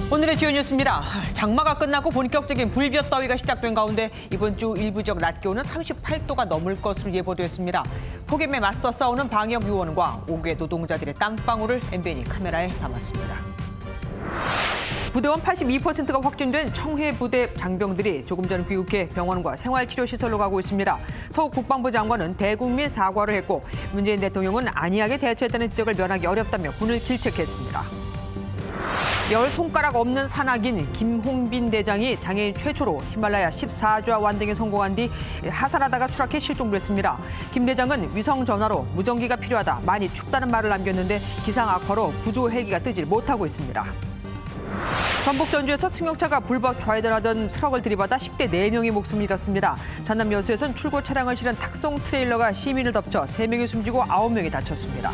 오늘의 주요 뉴스입니다. 장마가 끝나고 본격적인 불볕더위가 시작된 가운데 이번 주 일부 지역 낮 기온은 38도가 넘을 것으로 예보됐습니다. 폭염에 맞서 싸우는 방역 요원과 5개 노동자들의 땀방울을 MBN이 카메라에 담았습니다. 부대원 82%가 확진된 청해 부대 장병들이 조금 전 귀국해 병원과 생활치료시설로 가고 있습니다. 서 국방부 장관은 대국민 사과를 했고 문재인 대통령은 안이하게 대처했다는 지적을 면하기 어렵다며 군을 질책했습니다. 열 손가락 없는 산악인 김홍빈 대장이 장애인 최초로 히말라야 14좌 완등에 성공한 뒤 하산하다가 추락해 실종됐습니다. 김 대장은 위성 전화로 무전기가 필요하다, 많이 춥다는 말을 남겼는데 기상 악화로 구조 헬기가 뜨질 못하고 있습니다. 전북 전주에서 승용차가 불법 좌회전하던 트럭을 들이받아 10대 4명이 목숨을 잃었습니다. 전남 여수에선 출고 차량을 실은 탁송 트레일러가 시민을 덮쳐 3명이 숨지고 9명이 다쳤습니다.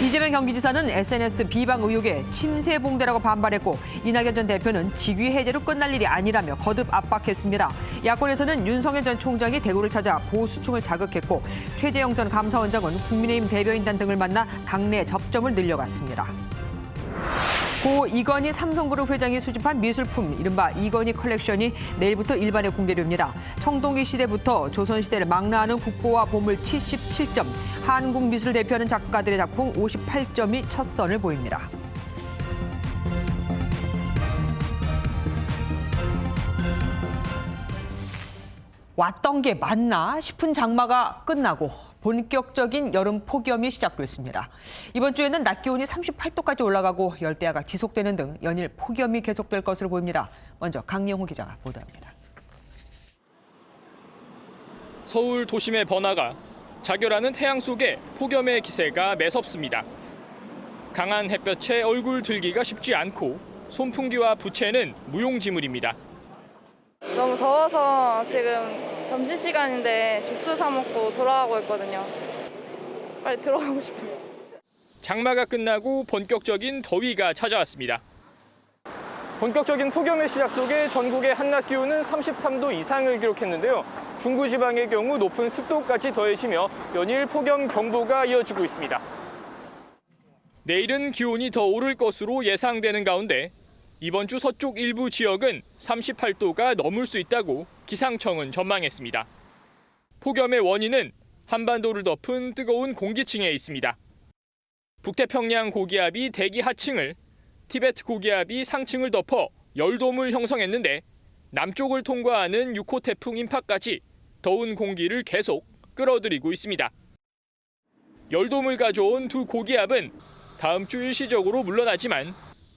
이재명 경기지사는 SNS 비방 의혹에 침세봉대라고 반발했고 이낙연 전 대표는 직위 해제로 끝날 일이 아니라며 거듭 압박했습니다. 야권에서는 윤석열 전 총장이 대구를 찾아 보수층을 자극했고 최재형 전 감사원장은 국민의힘 대변인단 등을 만나 당내 접점을 늘려갔습니다. 고 이건희 삼성그룹 회장이 수집한 미술품 이른바 이건희 컬렉션이 내일부터 일반에 공개됩니다. 청동기 시대부터 조선시대를 망라하는 국보와 보물 77점, 한국 미술을 대표하는 작가들의 작품 58점이 첫 선을 보입니다. 왔던 게 맞나 싶은 장마가 끝나고 본격적인 여름 폭염이 시작됐습니다. 이번 주에는 낮 기온이 38도까지 올라가고 열대야가 지속되는 등 연일 폭염이 계속될 것으로 보입니다. 먼저 강영호 기자가 보도합니다. 서울 도심의 번화가, 자결하는 태양 속에 폭염의 기세가 매섭습니다. 강한 햇볕에 얼굴 들기가 쉽지 않고 손풍기와 부채는 무용지물입니다. 너무 더워서 지금 점심시간인데 주스 사 먹고 돌아가고 있거든요. 빨리 들어가고 싶어요. 장마가 끝나고 본격적인 더위가 찾아왔습니다. 본격적인 폭염의 시작 속에 전국의 한낮 기온은 33도 이상을 기록했는데요. 중부지방의 경우 높은 습도까지 더해지며 연일 폭염 경보가 이어지고 있습니다. 내일은 기온이 더 오를 것으로 예상되는 가운데 이번 주 서쪽 일부 지역은 38도가 넘을 수 있다고 기상청은 전망했습니다. 폭염의 원인은 한반도를 덮은 뜨거운 공기층에 있습니다. 북태평양 고기압이 대기 하층을, 티베트 고기압이 상층을 덮어 열돔을 형성했는데 남쪽을 통과하는 6호 태풍 인파까지 더운 공기를 계속 끌어들이고 있습니다. 열돔을 가져온 두 고기압은 다음 주 일시적으로 물러나지만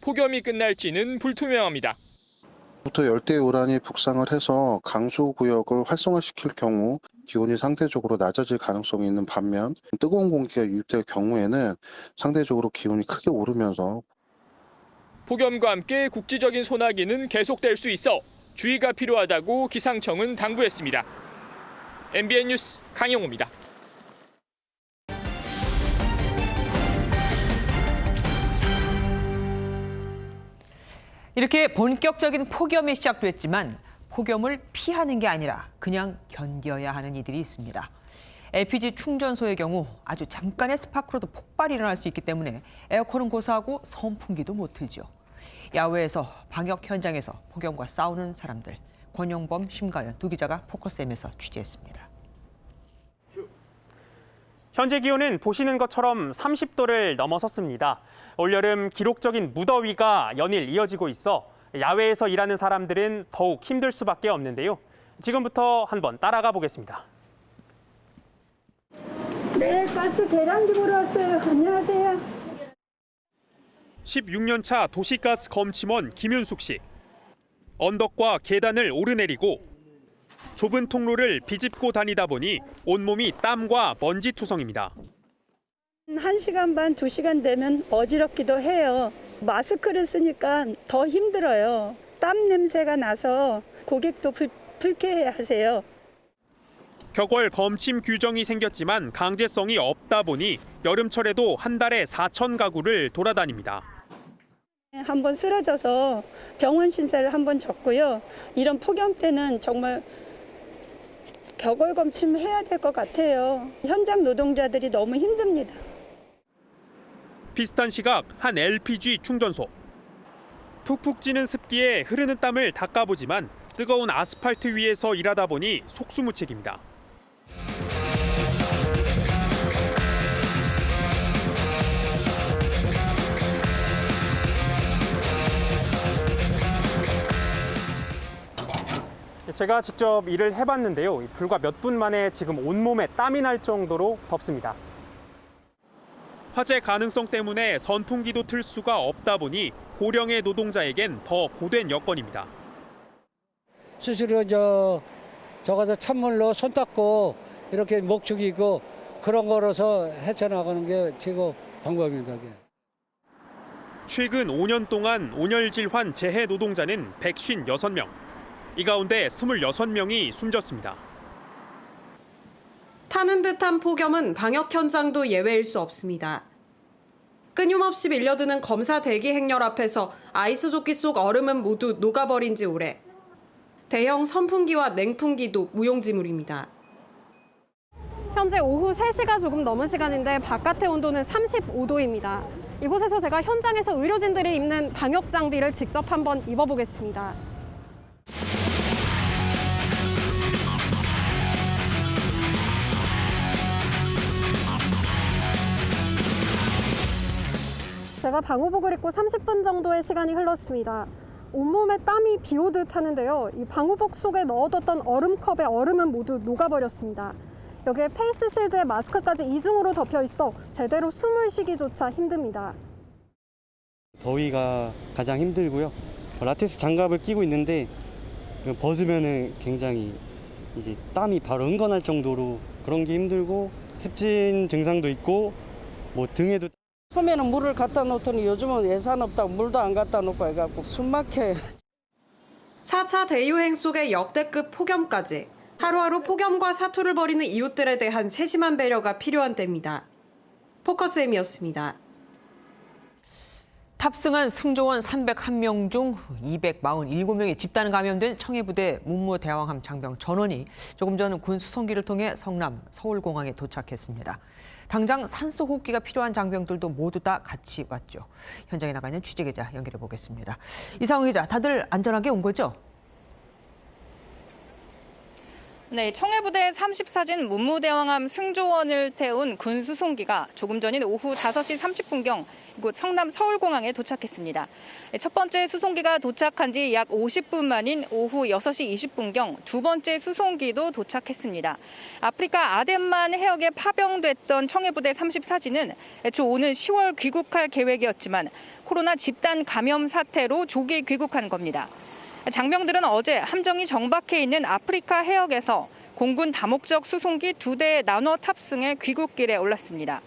폭염이 끝날지는 불투명합니다. 부터 열대우란이 북상을 해서 강수구역을 활성화시킬 경우 기온이 상대적으로 낮아질 가능성이 있는 반면 뜨거운 공기가 유입될 경우에는 상대적으로 기온이 크게 오르면서 폭염과 함께 국지적인 소나기는 계속될 수 있어 주의가 필요하다고 기상청은 당부했습니다. MBN 뉴스 강영호입니다. 이렇게 본격적인 폭염이 시작됐지만 폭염을 피하는 게 아니라 그냥 견뎌야 하는 이들이 있습니다. LPG 충전소의 경우 아주 잠깐의 스파크로도 폭발이 일어날 수 있기 때문에 에어컨은 고사하고 선풍기도 못 틀죠. 야외에서 방역 현장에서 폭염과 싸우는 사람들, 권영범, 심가연 두 기자가 포커스M에서 취재했습니다. 현재 기온은 보시는 것처럼 30도를 넘어섰습니다. 올여름 기록적인 무더위가 연일 이어지고 있어 야외에서 일하는 사람들은 더욱 힘들 수밖에 없는데요. 지금부터 한번 따라가 보겠습니다. 네, 가스 계량기 보러 왔어요. 안녕하세요. 16년 차 도시가스 검침원 김윤숙 씨. 언덕과 계단을 오르내리고 좁은 통로를 비집고 다니다 보니 온몸이 땀과 먼지 투성입니다. 1시간 반, 2시간 되면 어지럽기도 해요. 마스크를 쓰니까 더 힘들어요. 땀 냄새가 나서 고객도 불쾌해하세요. 격월 검침 규정이 생겼지만 강제성이 없다 보니 여름철에도 한 달에 4천 가구를 돌아다닙니다. 한번 쓰러져서 병원 신세를 한번 졌고요. 이런 폭염 때는 정말 격월 검침해야 될 것 같아요. 현장 노동자들이 너무 힘듭니다. 비슷한 시각 한 LPG 충전소. 푹푹 찌는 습기에 흐르는 땀을 닦아보지만 뜨거운 아스팔트 위에서 일하다 보니 속수무책입니다. 제가 직접 일을 해봤는데요. 불과 몇 분 만에 지금 온몸에 땀이 날 정도로 덥습니다. 화재 가능성 때문에 선풍기도 틀 수가 없다 보니 고령의 노동자에겐 더 고된 여건입니다. 스스로 저가서 찬물로 손 닦고 이렇게 목 죽이고 그런 거로서 헤쳐나가는 게 최고 방법입니다. 최근 5년 동안 온열질환 재해 노동자는 156명. 이 가운데 26명이 숨졌습니다. 타는 듯한 폭염은 방역 현장도 예외일 수 없습니다. 끊임없이 밀려드는 검사 대기 행렬 앞에서 아이스 조끼 속 얼음은 모두 녹아버린 지 오래. 대형 선풍기와 냉풍기도 무용지물입니다. 현재 오후 3시가 조금 넘은 시간인데 바깥의 온도는 35도입니다. 이곳에서 제가 현장에서 의료진들이 입는 방역 장비를 직접 한번 입어보겠습니다. 제가 방호복을 입고 30분 정도의 시간이 흘렀습니다. 온몸에 땀이 비오듯 하는데요. 이 방호복 속에 넣어뒀던 얼음컵의 얼음은 모두 녹아버렸습니다. 여기에 페이스 실드에 마스크까지 이중으로 덮여 있어 제대로 숨을 쉬기조차 힘듭니다. 더위가 가장 힘들고요. 라텍스 장갑을 끼고 있는데 벗으면은 굉장히 이제 땀이 바로 흥건할 정도로 그런 게 힘들고 습진 증상도 있고 뭐 등에도 처음에는 물을 갖다 놓더니 요즘은 예산 없다고 물도 안 갖다 놓고 해갖고 숨 막혀요. 4차 대유행 속의 역대급 폭염까지 하루하루 폭염과 사투를 벌이는 이웃들에 대한 세심한 배려가 필요한 때입니다. 포커스M이었습니다. 탑승한 승조원 301명 중 247명이 집단 감염된 청해부대 문무대왕함 장병 전원이 조금 전 군 수송기를 통해 성남 서울공항에 도착했습니다. 당장 산소 호흡기가 필요한 장병들도 모두 다 같이 왔죠. 현장에 나가 있는 취재기자 연결해 보겠습니다. 이상훈 기자, 다들 안전하게 온 거죠? 네, 청해부대 34진 문무대왕함 승조원을 태운 군 수송기가 조금 전인 오후 5시 30분경 이곳 성남 서울공항에 도착했습니다. 첫 번째 수송기가 도착한 지 약 50분 만인 오후 6시 20분경 두 번째 수송기도 도착했습니다. 아프리카 아덴만 해역에 파병됐던 청해부대 34진은 애초 오는 10월 귀국할 계획이었지만 코로나 집단 감염 사태로 조기 귀국한 겁니다. 장병들은 어제 함정이 정박해 있는 아프리카 해역에서 공군 다목적 수송기 2대에 나눠 탑승해 귀국길에 올랐습니다.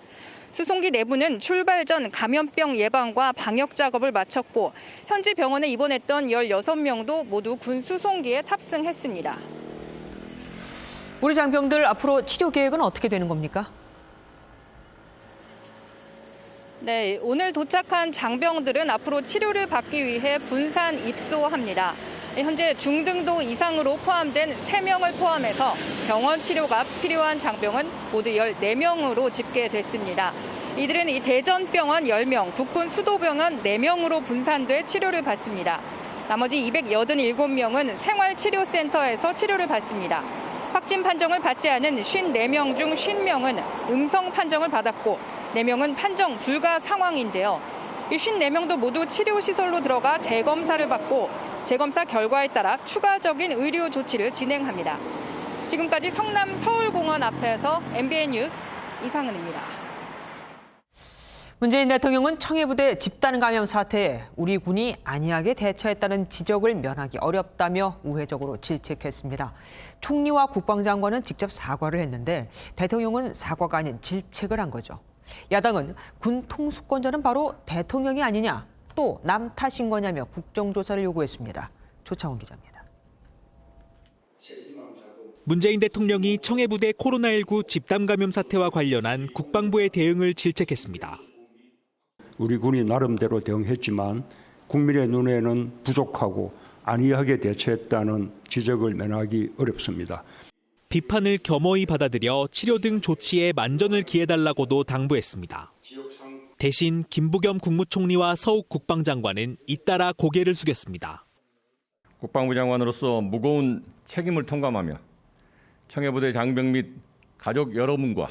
수송기 내부는 출발 전 감염병 예방과 방역 작업을 마쳤고 현지 병원에 입원했던 16명도 모두 군 수송기에 탑승했습니다. 우리 장병들 앞으로 치료 계획은 어떻게 되는 겁니까? 네, 오늘 도착한 장병들은 앞으로 치료를 받기 위해 분산 입소합니다. 현재 중등도 이상으로 포함된 3명을 포함해서 병원 치료가 필요한 장병은 모두 14명으로 집계됐습니다. 이들은 이 대전병원 10명, 국군 수도병원 4명으로 분산돼 치료를 받습니다. 나머지 287명은 생활치료센터에서 치료를 받습니다. 확진 판정을 받지 않은 54명 중 50명은 음성 판정을 받았고 4명은 판정 불가 상황인데요. 이 54명도 모두 치료시설로 들어가 재검사를 받고 재검사 결과에 따라 추가적인 의료 조치를 진행합니다. 지금까지 성남 서울공원 앞에서 MBN 뉴스 이상은입니다. 문재인 대통령은 청해부대 집단 감염 사태에 우리 군이 안이하게 대처했다는 지적을 면하기 어렵다며 우회적으로 질책했습니다. 총리와 국방장관은 직접 사과를 했는데 대통령은 사과가 아닌 질책을 한 거죠. 야당은 군 통수권자는 바로 대통령이 아니냐, 또 남 탓인 거냐며 국정조사를 요구했습니다. 조창훈 기자입니다. 문재인 대통령이 청해부대 코로나19 집단 감염 사태와 관련한 국방부의 대응을 질책했습니다. 우리 군이 나름대로 대응했지만 국민의 눈에는 부족하고 안이하게 대처했다는 지적을 면하기 어렵습니다. 비판을 겸허히 받아들여 치료 등 조치에 만전을 기해달라고도 당부했습니다. 대신 김부겸 국무총리와 서욱 국방장관은 잇따라 고개를 숙였습니다. 국방부 장관으로서 무거운 책임을 통감하며 청해부대 장병 및 가족 여러분과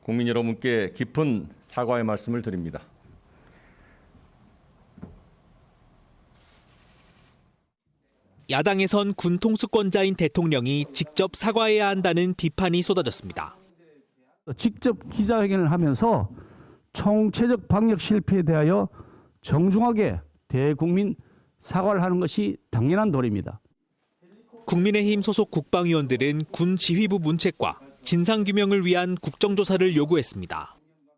국민 여러분께 깊은 사과의 말씀을 드립니다. 야당에선 군 통수권자인 대통령이 직접 사과해야 한다는 비판이 쏟아졌습니다. 직접 기자회견을 하면서 총체적 방역 실패에 대하여 정중하게 대국민 사과를 하는 것이 당연한 도리입니다. 국민의힘 소속 국방위원들은 군 지휘부 문책과 진상규명을 위한 국정조사를 요구했습니다.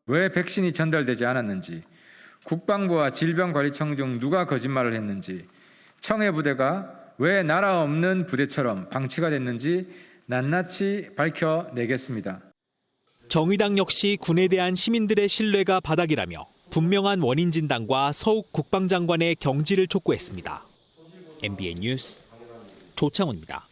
왜 백신이 전달되지 않았는지, 국방부와 질병관리청 중 누가 거짓말을 했는지, 청해부대가 왜 나라 없는 부대처럼 방치가 됐는지 낱낱이 밝혀내겠습니다. 정의당 역시 군에 대한 시민들의 신뢰가 바닥이라며 분명한 원인 진단과 서욱 국방장관의 경지를 촉구했습니다. MBN 뉴스 조창훈입니다.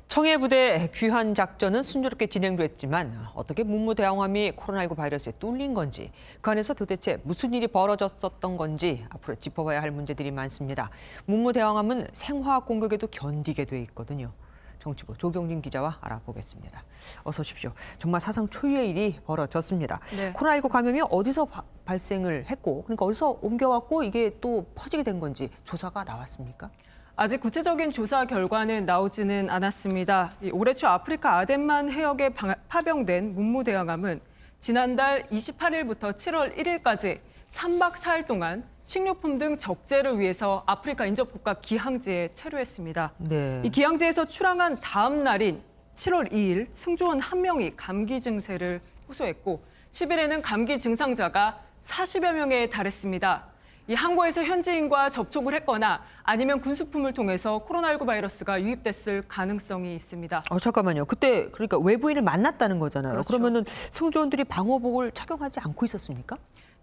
청해부대 귀환 작전은 순조롭게 진행됐지만 어떻게 문무대왕함이 코로나19 바이러스에 뚫린 건지, 그 안에서 도대체 무슨 일이 벌어졌었던 건지 앞으로 짚어봐야 할 문제들이 많습니다. 문무대왕함은 생화학 공격에도 견디게 돼 있거든요. 정치부 조경진 기자와 알아보겠습니다. 어서 오십시오. 정말 사상 초유의 일이 벌어졌습니다. 네. 코로나19 감염이 어디서 발생을 했고, 그러니까 어디서 옮겨왔고 이게 또 퍼지게 된 건지 조사가 나왔습니까? 아직 구체적인 조사 결과는 나오지는 않았습니다. 올해 초 아프리카 아덴만 해역에 파병된 문무대왕함은 지난달 28일부터 7월 1일까지 3박 4일 동안 식료품 등 적재를 위해서 아프리카 인접국가 기항지에 체류했습니다. 네. 이 기항지에서 출항한 다음 날인 7월 2일 승조원 1명이 감기 증세를 호소했고 10일에는 감기 증상자가 40여 명에 달했습니다. 이 항구에서 현지인과 접촉을 했거나 아니면 군수품을 통해서 코로나19 바이러스가 유입됐을 가능성이 있습니다. 잠깐만요. 그때 그러니까 외부인을 만났다는 거잖아요. 그렇죠. 그러면은 승조원들이 방호복을 착용하지 않고 있었습니까?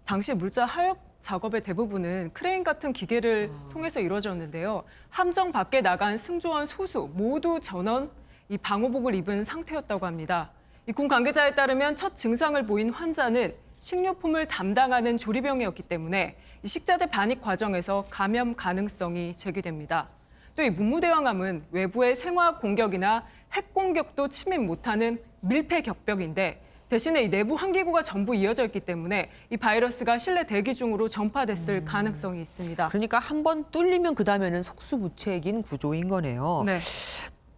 당시 물자 하역 작업의 대부분은 크레인 같은 기계를 통해서 이루어졌는데요. 함정 밖에 나간 승조원 소수 모두 전원 이 방호복을 입은 상태였다고 합니다. 이 군 관계자에 따르면 첫 증상을 보인 환자는 식료품을 담당하는 조리병이었기 때문에 이 식자재 반입 과정에서 감염 가능성이 제기됩니다. 또 이 문무대왕함은 외부의 생화학 공격이나 핵 공격도 침입 못하는 밀폐 격벽인데 대신에 이 내부 환기구가 전부 이어져 있기 때문에 이 바이러스가 실내 대기 중으로 전파됐을 가능성이 있습니다. 그러니까 한번 뚫리면 그다음에는 속수무책인 구조인 거네요. 네.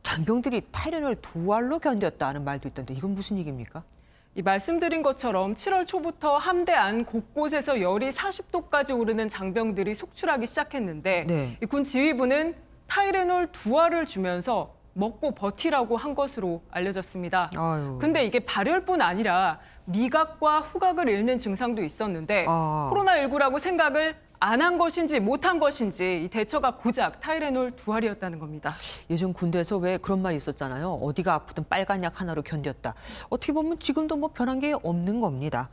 장병들이 타이레놀 2알로 견뎠다는 말도 있던데 이건 무슨 얘기입니까? 이 말씀드린 것처럼 7월 초부터 함대 안 곳곳에서 열이 40도까지 오르는 장병들이 속출하기 시작했는데 네. 이 군 지휘부는 타이레놀 2알을 주면서 먹고 버티라고 한 것으로 알려졌습니다. 근데 이게 발열뿐 아니라 미각과 후각을 잃는 증상도 있었는데 코로나19라고 생각을 안 한 것인지 못한 것인지 이 대처가 고작 타이레놀 2알이었다는 겁니다. 예전 군대에서 왜 그런 말이 있었잖아요. 어디가 아프든 빨간 약 하나로 견뎠다. 어떻게 보면 지금도 뭐 변한 게 없는 겁니다.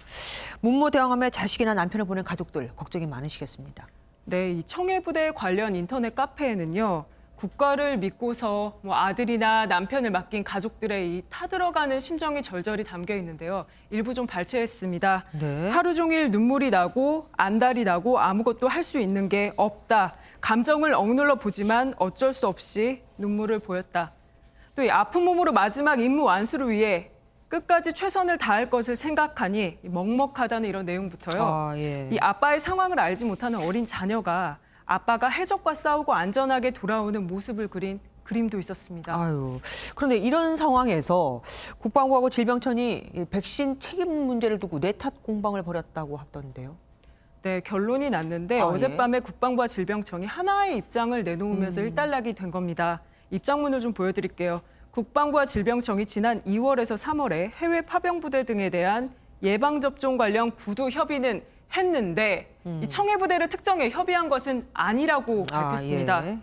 문무대왕함에 자식이나 남편을 보낸 가족들 걱정이 많으시겠습니다. 네, 이 청해부대 관련 인터넷 카페에는요. 국가를 믿고서 뭐 아들이나 남편을 맡긴 가족들의 이 타들어가는 심정이 절절히 담겨 있는데요. 일부 좀 발췌했습니다. 네. 하루 종일 눈물이 나고 안달이 나고 아무것도 할 수 있는 게 없다. 감정을 억눌러 보지만 어쩔 수 없이 눈물을 보였다. 또 이 아픈 몸으로 마지막 임무 완수를 위해 끝까지 최선을 다할 것을 생각하니 먹먹하다는 이런 내용부터요. 예. 이 아빠의 상황을 알지 못하는 어린 자녀가 아빠가 해적과 싸우고 안전하게 돌아오는 모습을 그린 그림도 있었습니다. 그런데 이런 상황에서 국방부하고 질병청이 백신 책임 문제를 두고 내탓 공방을 벌였다고 하던데요. 네, 결론이 났는데 어젯밤에 국방부와 질병청이 하나의 입장을 내놓으면서 일단락이 된 겁니다. 입장문을 좀 보여드릴게요. 국방부와 질병청이 지난 2월에서 3월에 해외 파병부대 등에 대한 예방접종 관련 구두 협의는 했는데 이 청해부대를 특정해 협의한 것은 아니라고 밝혔습니다. 예.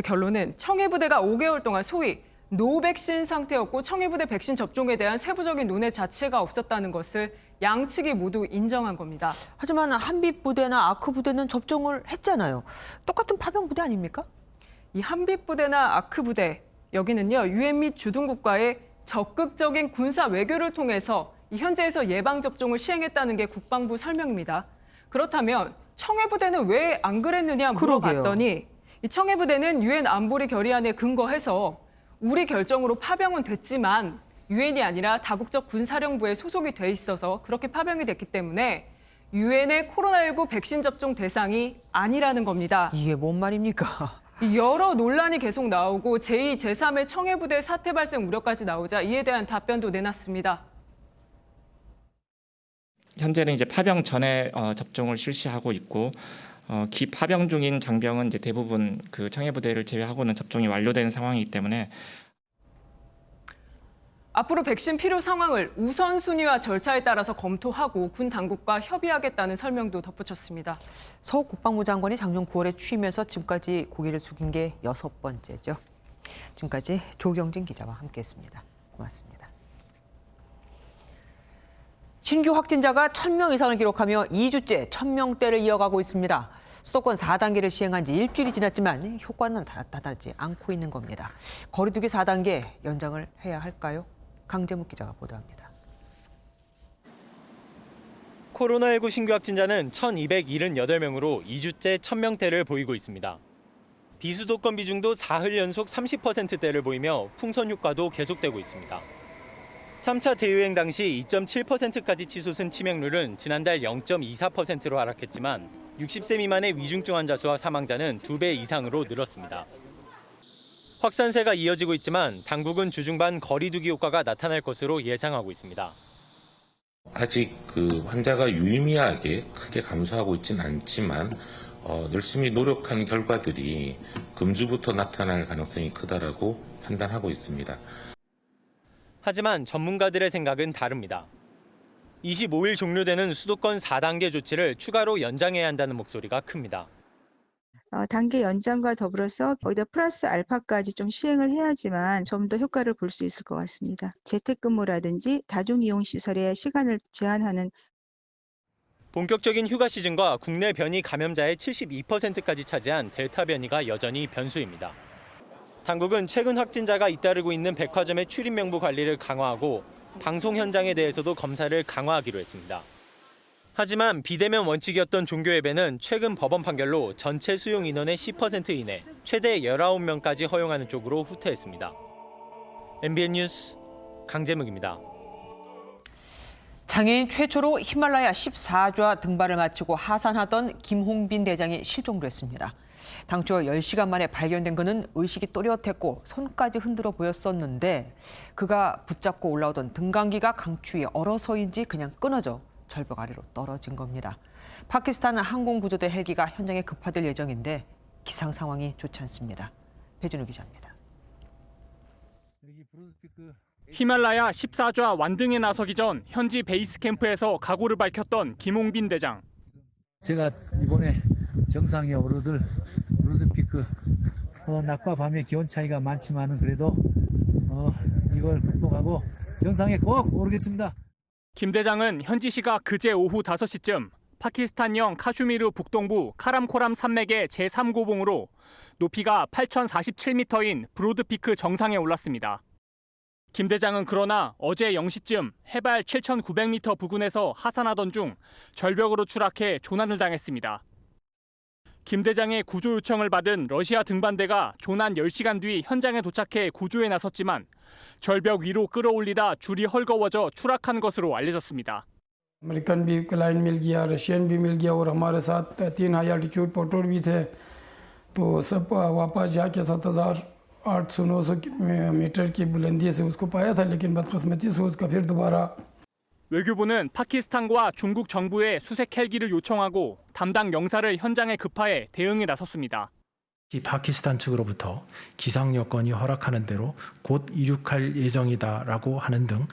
결론은 청해부대가 5개월 동안 소위 노백신 상태였고 청해부대 백신 접종에 대한 세부적인 논의 자체가 없었다는 것을 양측이 모두 인정한 겁니다. 하지만 한빛부대나 아크부대는 접종을 했잖아요. 똑같은 파병부대 아닙니까? 이 한빛부대나 아크부대, 여기는요 유엔 및 주둔국과의 적극적인 군사 외교를 통해서 이 현지에서 예방접종을 시행했다는 게 국방부 설명입니다. 그렇다면 청해부대는 왜 안 그랬느냐 물어봤더니 이 청해부대는 유엔 안보리 결의안에 근거해서 우리 결정으로 파병은 됐지만 유엔이 아니라 다국적 군사령부에 소속이 돼 있어서 그렇게 파병이 됐기 때문에 유엔의 코로나19 백신 접종 대상이 아니라는 겁니다. 이게 뭔 말입니까? 여러 논란이 계속 나오고 제2, 제3의 청해부대 사태 발생 우려까지 나오자 이에 대한 답변도 내놨습니다. 현재는 이제 파병 전에 접종을 실시하고 있고 기파병 중인 장병은 이제 대부분 그 청해부대를 제외하고는 접종이 완료된 상황이기 때문에 앞으로 백신 필요 상황을 우선순위와 절차에 따라서 검토하고 군 당국과 협의하겠다는 설명도 덧붙였습니다. 서욱 국방부 장관이 작년 9월에 취임해서 지금까지 고개를 숙인 게 6번째죠. 지금까지 조경진 기자와 함께했습니다. 고맙습니다. 신규 확진자가 1,000명 이상을 기록하며 2주째 1,000명대를 이어가고 있습니다. 수도권 4단계를 시행한 지 일주일이 지났지만 효과는 나타나지 않고 있는 겁니다. 거리두기 4단계 연장을 해야 할까요? 강재묵 기자가 보도합니다. 코로나19 신규 확진자는 1,278명으로 2주째 1,000명대를 보이고 있습니다. 비수도권 비중도 4흘 연속 30%대를 보이며 풍선 효과도 계속되고 있습니다. 3차 대유행 당시 2.7%까지 치솟은 치명률은 지난달 0.24%로 하락했지만 60세 미만의 위중증 환자 수와 사망자는 2배 이상으로 늘었습니다. 확산세가 이어지고 있지만 당국은 주중반 거리두기 효과가 나타날 것으로 예상하고 있습니다. 아직 환자가 유의미하게 크게 감소하고 있지는 않지만 열심히 노력한 결과들이 금주부터 나타날 가능성이 크다라고 판단하고 있습니다. 하지만 전문가들의 생각은 다릅니다. 25일 종료되는 수도권 4단계 조치를 추가로 연장해야 한다는 목소리가 큽니다. 단계 연장과 더불어서 거기다 플러스 알파까지 좀 시행을 해야지만 좀 더 효과를 볼 수 있을 것 같습니다. 재택근무라든지 다중이용시설의 시간을 제한하는 본격적인 휴가 시즌과 국내 변이 감염자의 72%까지 차지한 델타 변이가 여전히 변수입니다. 당국은 최근 확진자가 잇따르고 있는 백화점의 출입 명부 관리를 강화하고 방송 현장에 대해서도 검사를 강화하기로 했습니다. 하지만 비대면 원칙이었던 종교 예배는 최근 법원 판결로 전체 수용 인원의 10% 이내, 최대 19명까지 허용하는 쪽으로 후퇴했습니다. MBN 뉴스 강재묵입니다. 장애인 최초로 히말라야 14좌 등반을 마치고 하산하던 김홍빈 대장이 실종됐습니다. 당초 10시간 만에 발견된 그는 의식이 또렷했고 손까지 흔들어 보였었는데 그가 붙잡고 올라오던 등강기가 강추위에 얼어서인지 그냥 끊어져 절벽 아래로 떨어진 겁니다. 파키스탄 항공구조대 헬기가 현장에 급파될 예정인데 기상 상황이 좋지 않습니다. 배준우 기자입니다. 히말라야 14좌 완등에 나서기 전 현지 베이스 캠프에서 각오를 밝혔던 김홍빈 대장. 제가 이번에 정상에 오르들 브로드피크 낮과 밤의 기온 차이가 많지만은 그래도 이걸 극복하고 정상에 꼭 오르겠습니다. 김 대장은 현지 시각 그제 오후 5시쯤 파키스탄령 카슈미르 북동부 카람코람 산맥의 제3고봉으로 높이가 8,047m인 브로드피크 정상에 올랐습니다. 김 대장은 그러나 어제 0시쯤 해발 7,900m 부근에서 하산하던 중 절벽으로 추락해 조난을 당했습니다. 김 대장의 구조 요청을 받은 러시아 등반대가 조난 10시간 뒤 현장에 도착해 구조에 나섰지만 절벽 위로 끌어올리다 줄이 헐거워져 추락한 것으로 알려졌습니다. अमेरिकन भी क्लाइंट मिल गया, रशियन भी मिल गया और हमारे साथ 3 हाई एल्टीट्यूड पोर्टर भी थे, तो सब वापस जाके 7,800-900 मीटर की बुलंदी से उसको पाया था, लेकिन बदकिस्मती से उसका फिर दोबारा 외교부는 파키스탄과 중국 정부에 수색 헬기를 요청하고 담당 영사를 현장에 급파해 대응에 나섰습니다. 파키스탄 측으로부터 기상 여건이 허락하는 대로 곧 이륙할 예정이다라고 하는 등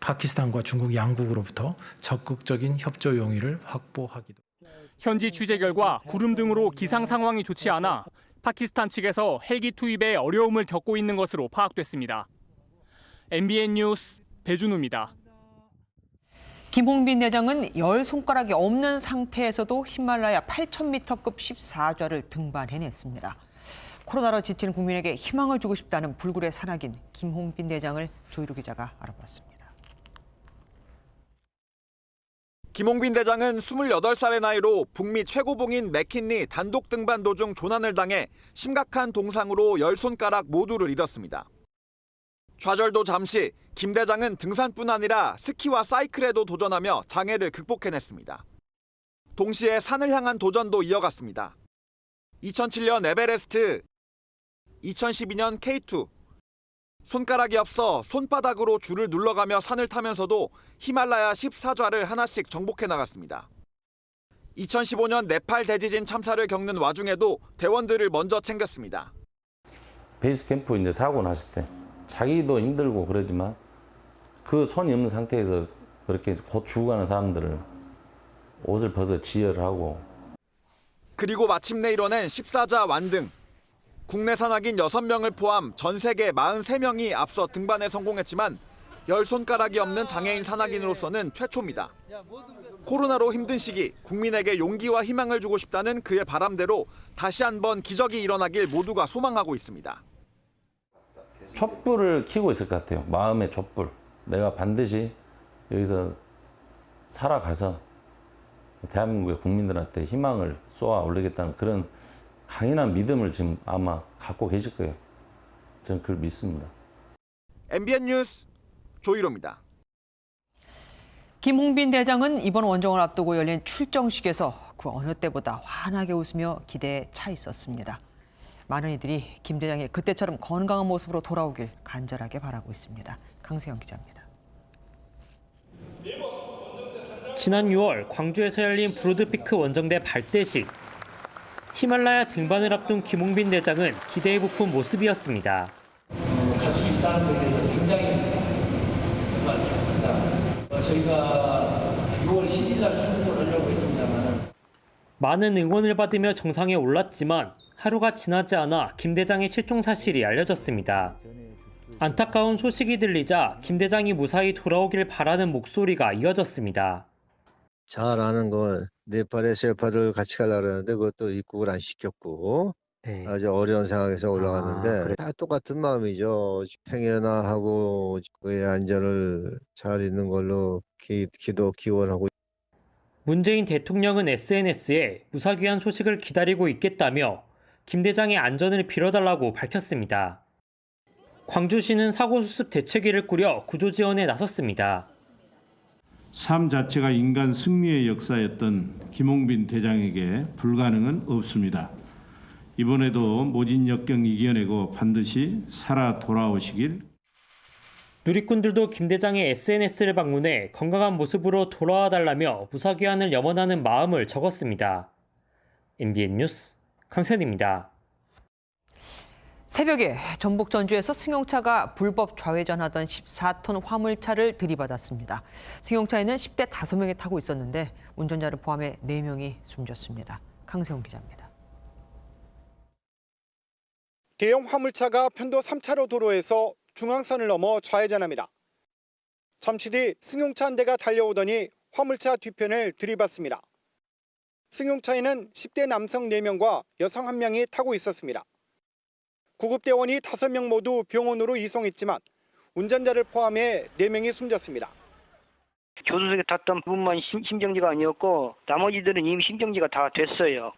파키스탄과 중국 양국으로부터 적극적인 협조 용의를 확보하기도. 현지 취재 결과 구름 등으로 기상 상황이 좋지 않아 파키스탄 측에서 헬기 투입에 어려움을 겪고 있는 것으로 파악됐습니다. MBN 뉴스 배준우입니다. 김홍빈 대장은 10손가락이 없는 상태에서도 히말라야 8,000m급 14좌를 등반해냈습니다. 코로나로 지친 국민에게 희망을 주고 싶다는 불굴의 산악인 김홍빈 대장을 조희루 기자가 알아봤습니다. 김홍빈 대장은 28살의 나이로 북미 최고봉인 맥킨리 단독 등반 도중 조난을 당해 심각한 동상으로 10손가락 모두를 잃었습니다. 좌절도 잠시, 김 대장은 등산뿐 아니라 스키와 사이클에도 도전하며 장애를 극복해냈습니다. 동시에 산을 향한 도전도 이어갔습니다. 2007년 에베레스트, 2012년 K2, 손가락이 없어 손바닥으로 줄을 눌러가며 산을 타면서도 히말라야 14좌를 하나씩 정복해 나갔습니다. 2015년 네팔 대지진 참사를 겪는 와중에도 대원들을 먼저 챙겼습니다. 베이스 캠프 이제 사고 났을 때 자기도 힘들고 그러지만 그 손이 없는 상태에서 그렇게 곧 죽어가는 사람들을 옷을 벗어 지혈을 하고 그리고 마침내 이뤄낸 14좌 완등. 국내 산악인 6명을 포함 전 세계 43명이 앞서 등반에 성공했지만 10손가락이 없는 장애인 산악인으로서는 최초입니다. 코로나로 힘든 시기 국민에게 용기와 희망을 주고 싶다는 그의 바람대로 다시 한번 기적이 일어나길 모두가 소망하고 있습니다. 촛불을 켜고 있을 것 같아요. 마음의 촛불. 내가 반드시 여기서 살아가서 대한민국의 국민들한테 희망을 쏘아 올리겠다는 그런 강인한 믿음을 지금 아마 갖고 계실 거예요. 저는 그걸 믿습니다. MBN 뉴스 조희로입니다. 김홍빈 대장은 이번 원정을 앞두고 열린 출정식에서 그 어느 때보다 환하게 웃으며 기대에 차 있었습니다. 많은 이들이 김 대장이 그때처럼 건강한 모습으로 돌아오길 간절하게 바라고 있습니다. 강세영 기자입니다. 지난 6월 광주에서 열린 브로드피크 원정대 발대식. 히말라야 등반을 앞둔 김홍빈 대장은 기대에 부푼 모습이었습니다. 갈 수 있다는 것에 대해서 굉장히 기쁩니다. 저희가 6월 10일 날 출국을 하려고 했습니다만 많은 응원을 받으며 정상에 올랐지만 하루가 지나지 않아 김 대장의 실종 사실이 알려졌습니다. 안타까운 소식이 들리자 김 대장이 무사히 돌아오길 바라는 목소리가 이어졌습니다. 잘 아는 건 네팔에 셰파를 같이 가려고 그러는데 그것도 입국을 안 시켰고 아주 어려운 상황에서 올라갔는데 다 똑같은 마음이죠. 평연하고 그의 안전을 잘 있는 걸로 기원하고. 문재인 대통령은 SNS에 무사귀환 소식을 기다리고 있겠다며 김 대장의 안전을 빌어달라고 밝혔습니다. 광주시는 사고 수습 대책위를 꾸려 구조 지원에 나섰습니다. 삶 자체가 인간 승리의 역사였던 김홍빈 대장에게 불가능은 없습니다. 이번에도 모진 역경 이겨내고 반드시 살아 돌아오시길. 누리꾼들도 김 대장의 SNS를 방문해 건강한 모습으로 돌아와 달라며 무사귀환을 염원하는 마음을 적었습니다. MBN 뉴스 강세현입니다. 새벽에 전북 전주에서 승용차가 불법 좌회전하던 14톤 화물차를 들이받았습니다. 승용차에는 10대 5명이 타고 있었는데 운전자를 포함해 4명이 숨졌습니다. 강세훈 기자입니다. 대형 화물차가 편도 3차로 도로에서 중앙선을 넘어 좌회전합니다. 잠시 뒤 승용차 한 대가 달려오더니 화물차 뒤편을 들이받습니다. 승용차에는 10대 남성 4명과 여성 1명이 타고 있었습니다. 구급대원이 5명 모두 병원으로 이송했지만 운전자를 포함해 4명이 숨졌습니다. 교수석에 탔던 부분만 심정지가 아니었고 나머지들은 이미 심정지가 다 됐어요.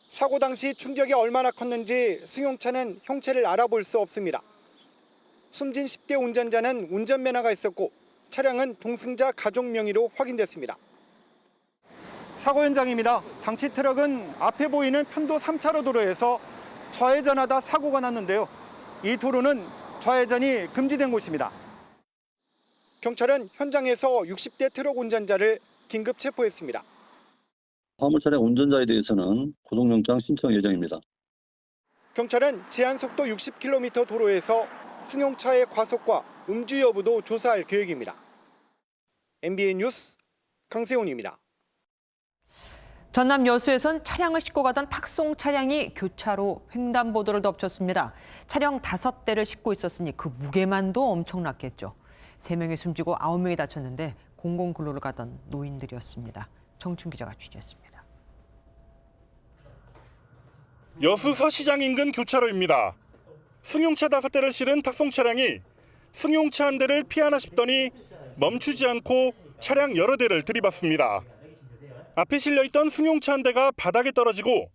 사고 당시 충격이 얼마나 컸는지 승용차는 형체를 알아볼 수 없습니다. 숨진 10대 운전자는 운전면허가 있었고 차량은 동승자 가족 명의로 확인됐습니다. 사고 현장입니다. 당시 트럭은 앞에 보이는 편도 3차로 도로에서 좌회전하다 사고가 났는데요. 이 도로는 좌회전이 금지된 곳입니다. 경찰은 현장에서 60대 트럭 운전자를 긴급 체포했습니다. 화물 차량 운전자에 대해서는 구속영장 신청 예정입니다. 경찰은 제한속도 60km 도로에서 승용차의 과속과 음주 여부도 조사할 계획입니다. MBN 뉴스 강세훈입니다. 전남 여수에선 차량을 싣고 가던 탁송 차량이 교차로 횡단보도를 덮쳤습니다. 차량 5대를 싣고 있었으니 그 무게만도 엄청났겠죠. 3명이 숨지고 9명이 다쳤는데 공공근로를 가던 노인들이었습니다. 정춘 기자가 취재했습니다. 여수 서시장 인근 교차로입니다. 승용차 5대를 실은 탁송 차량이 승용차 한 대를 피하나 싶더니 멈추지 않고 차량 여러 대를 들이받습니다. 앞에 실려있던 승용차 한 대가 바닥에 떨어지고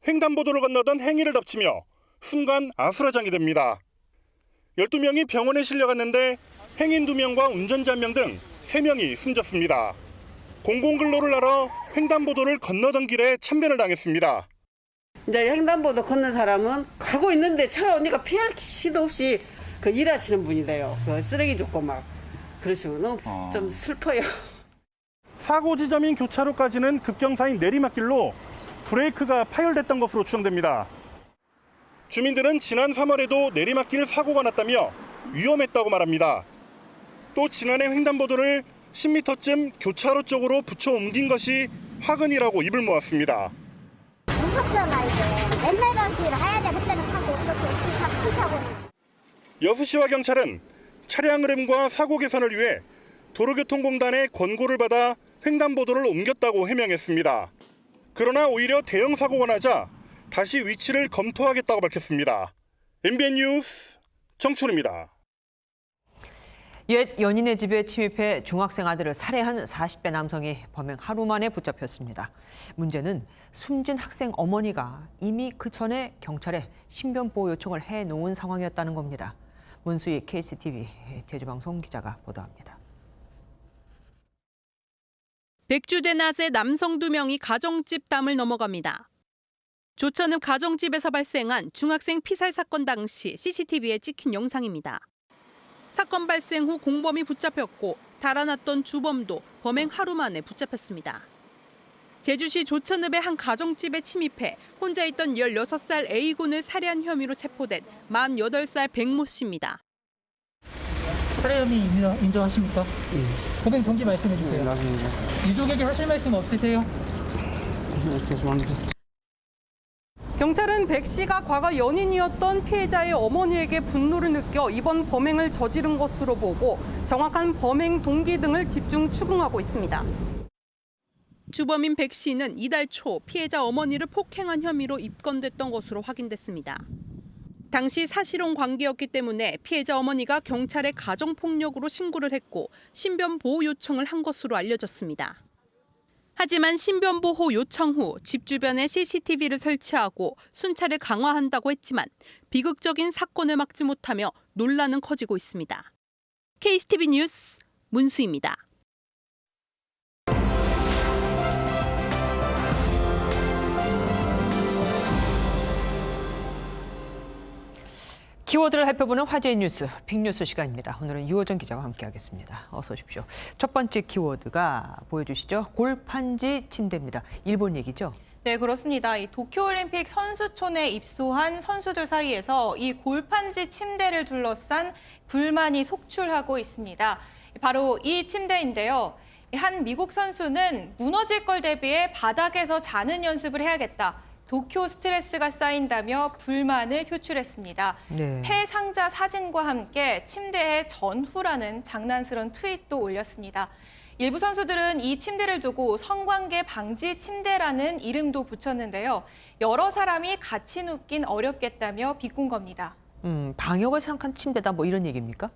횡단보도를 건너던 행인을 덮치며 순간 아수라장이 됩니다. 12명이 병원에 실려갔는데 행인 2명과 운전자 1명 등 3명이 숨졌습니다. 공공근로를 하러 횡단보도를 건너던 길에 참변을 당했습니다. 이제 횡단보도 걷는 사람은 가고 있는데 차가 오니까 피할 시도 없이 그 일하시는 분이래요. 그 쓰레기 줍고 막 그러시면 좀 슬퍼요. 사고 지점인 교차로까지는 급경사인 내리막길로 브레이크가 파열됐던 것으로 추정됩니다. 주민들은 지난 3월에도 내리막길 사고가 났다며 위험했다고 말합니다. 또 지난해 횡단보도를 10m쯤 교차로 쪽으로 붙여 옮긴 것이 화근이라고 입을 모았습니다. 무섭잖아 이제. 옛날같이 해야 돼. 그때는 하고 그렇게 하고. 여수시와 경찰은 차량 흐름과 사고 개선을 위해 도로교통공단의 권고를 받아 횡단보도를 옮겼다고 해명했습니다. 그러나 오히려 대형 사고가 나자 다시 위치를 검토하겠다고 밝혔습니다. MBN 뉴스 정춘우입니다. 옛 연인의 집에 침입해 중학생 아들을 살해한 40대 남성이 범행 하루 만에 붙잡혔습니다. 문제는 숨진 학생 어머니가 이미 그 전에 경찰에 신변보호 요청을 해놓은 상황이었다는 겁니다. 문수희 KCTV 제주방송 기자가 보도합니다. 백주대 낮에 남성 2명이 가정집 담을 넘어갑니다. 조천읍 가정집에서 발생한 중학생 피살 사건 당시 CCTV에 찍힌 영상입니다. 사건 발생 후 공범이 붙잡혔고 달아났던 주범도 범행 하루 만에 붙잡혔습니다. 제주시 조천읍의 한 가정집에 침입해 혼자 있던 16살 A군을 살해한 혐의로 체포된 48살 백모 씨입니다. 살해 혐의 인정하십니까? 고백 동기 말씀해 주세요. 유족에게 하실 말씀 없으세요? 죄송합니다. 경찰은 백 씨가 과거 연인이었던 피해자의 어머니에게 분노를 느껴 이번 범행을 저지른 것으로 보고 정확한 범행 동기 등을 집중 추궁하고 있습니다. 주범인 백 씨는 이달 초 피해자 어머니를 폭행한 혐의로 입건됐던 것으로 확인됐습니다. 당시 사실혼 관계였기 때문에 피해자 어머니가 경찰에 가정폭력으로 신고를 했고 신변보호 요청을 한 것으로 알려졌습니다. 하지만 신변보호 요청 후 집 주변에 CCTV를 설치하고 순찰을 강화한다고 했지만 비극적인 사건을 막지 못하며 논란은 커지고 있습니다. KCTV 뉴스 문수입니다. 키워드를 살펴보는 화제의 뉴스, 빅뉴스 시간입니다. 오늘은 유호정 기자와 함께하겠습니다. 어서 오십시오. 첫 번째 키워드가 보여주시죠. 골판지 침대입니다. 일본 얘기죠? 네, 그렇습니다. 이 도쿄올림픽 선수촌에 입소한 선수들 사이에서 이 골판지 침대를 둘러싼 불만이 속출하고 있습니다. 바로 이 침대인데요. 한 미국 선수는 무너질 걸 대비해 바닥에서 자는 연습을 해야겠다. 도쿄 스트레스가 쌓인다며 불만을 표출했습니다. 네. 폐상자 사진과 함께 침대의 전후라는 장난스러운 트윗도 올렸습니다. 일부 선수들은 이 침대를 두고 성관계 방지 침대라는 이름도 붙였는데요. 여러 사람이 같이 눕긴 어렵겠다며 비꼰 겁니다. 방역을 생각한 침대다 뭐 이런 얘기입니까?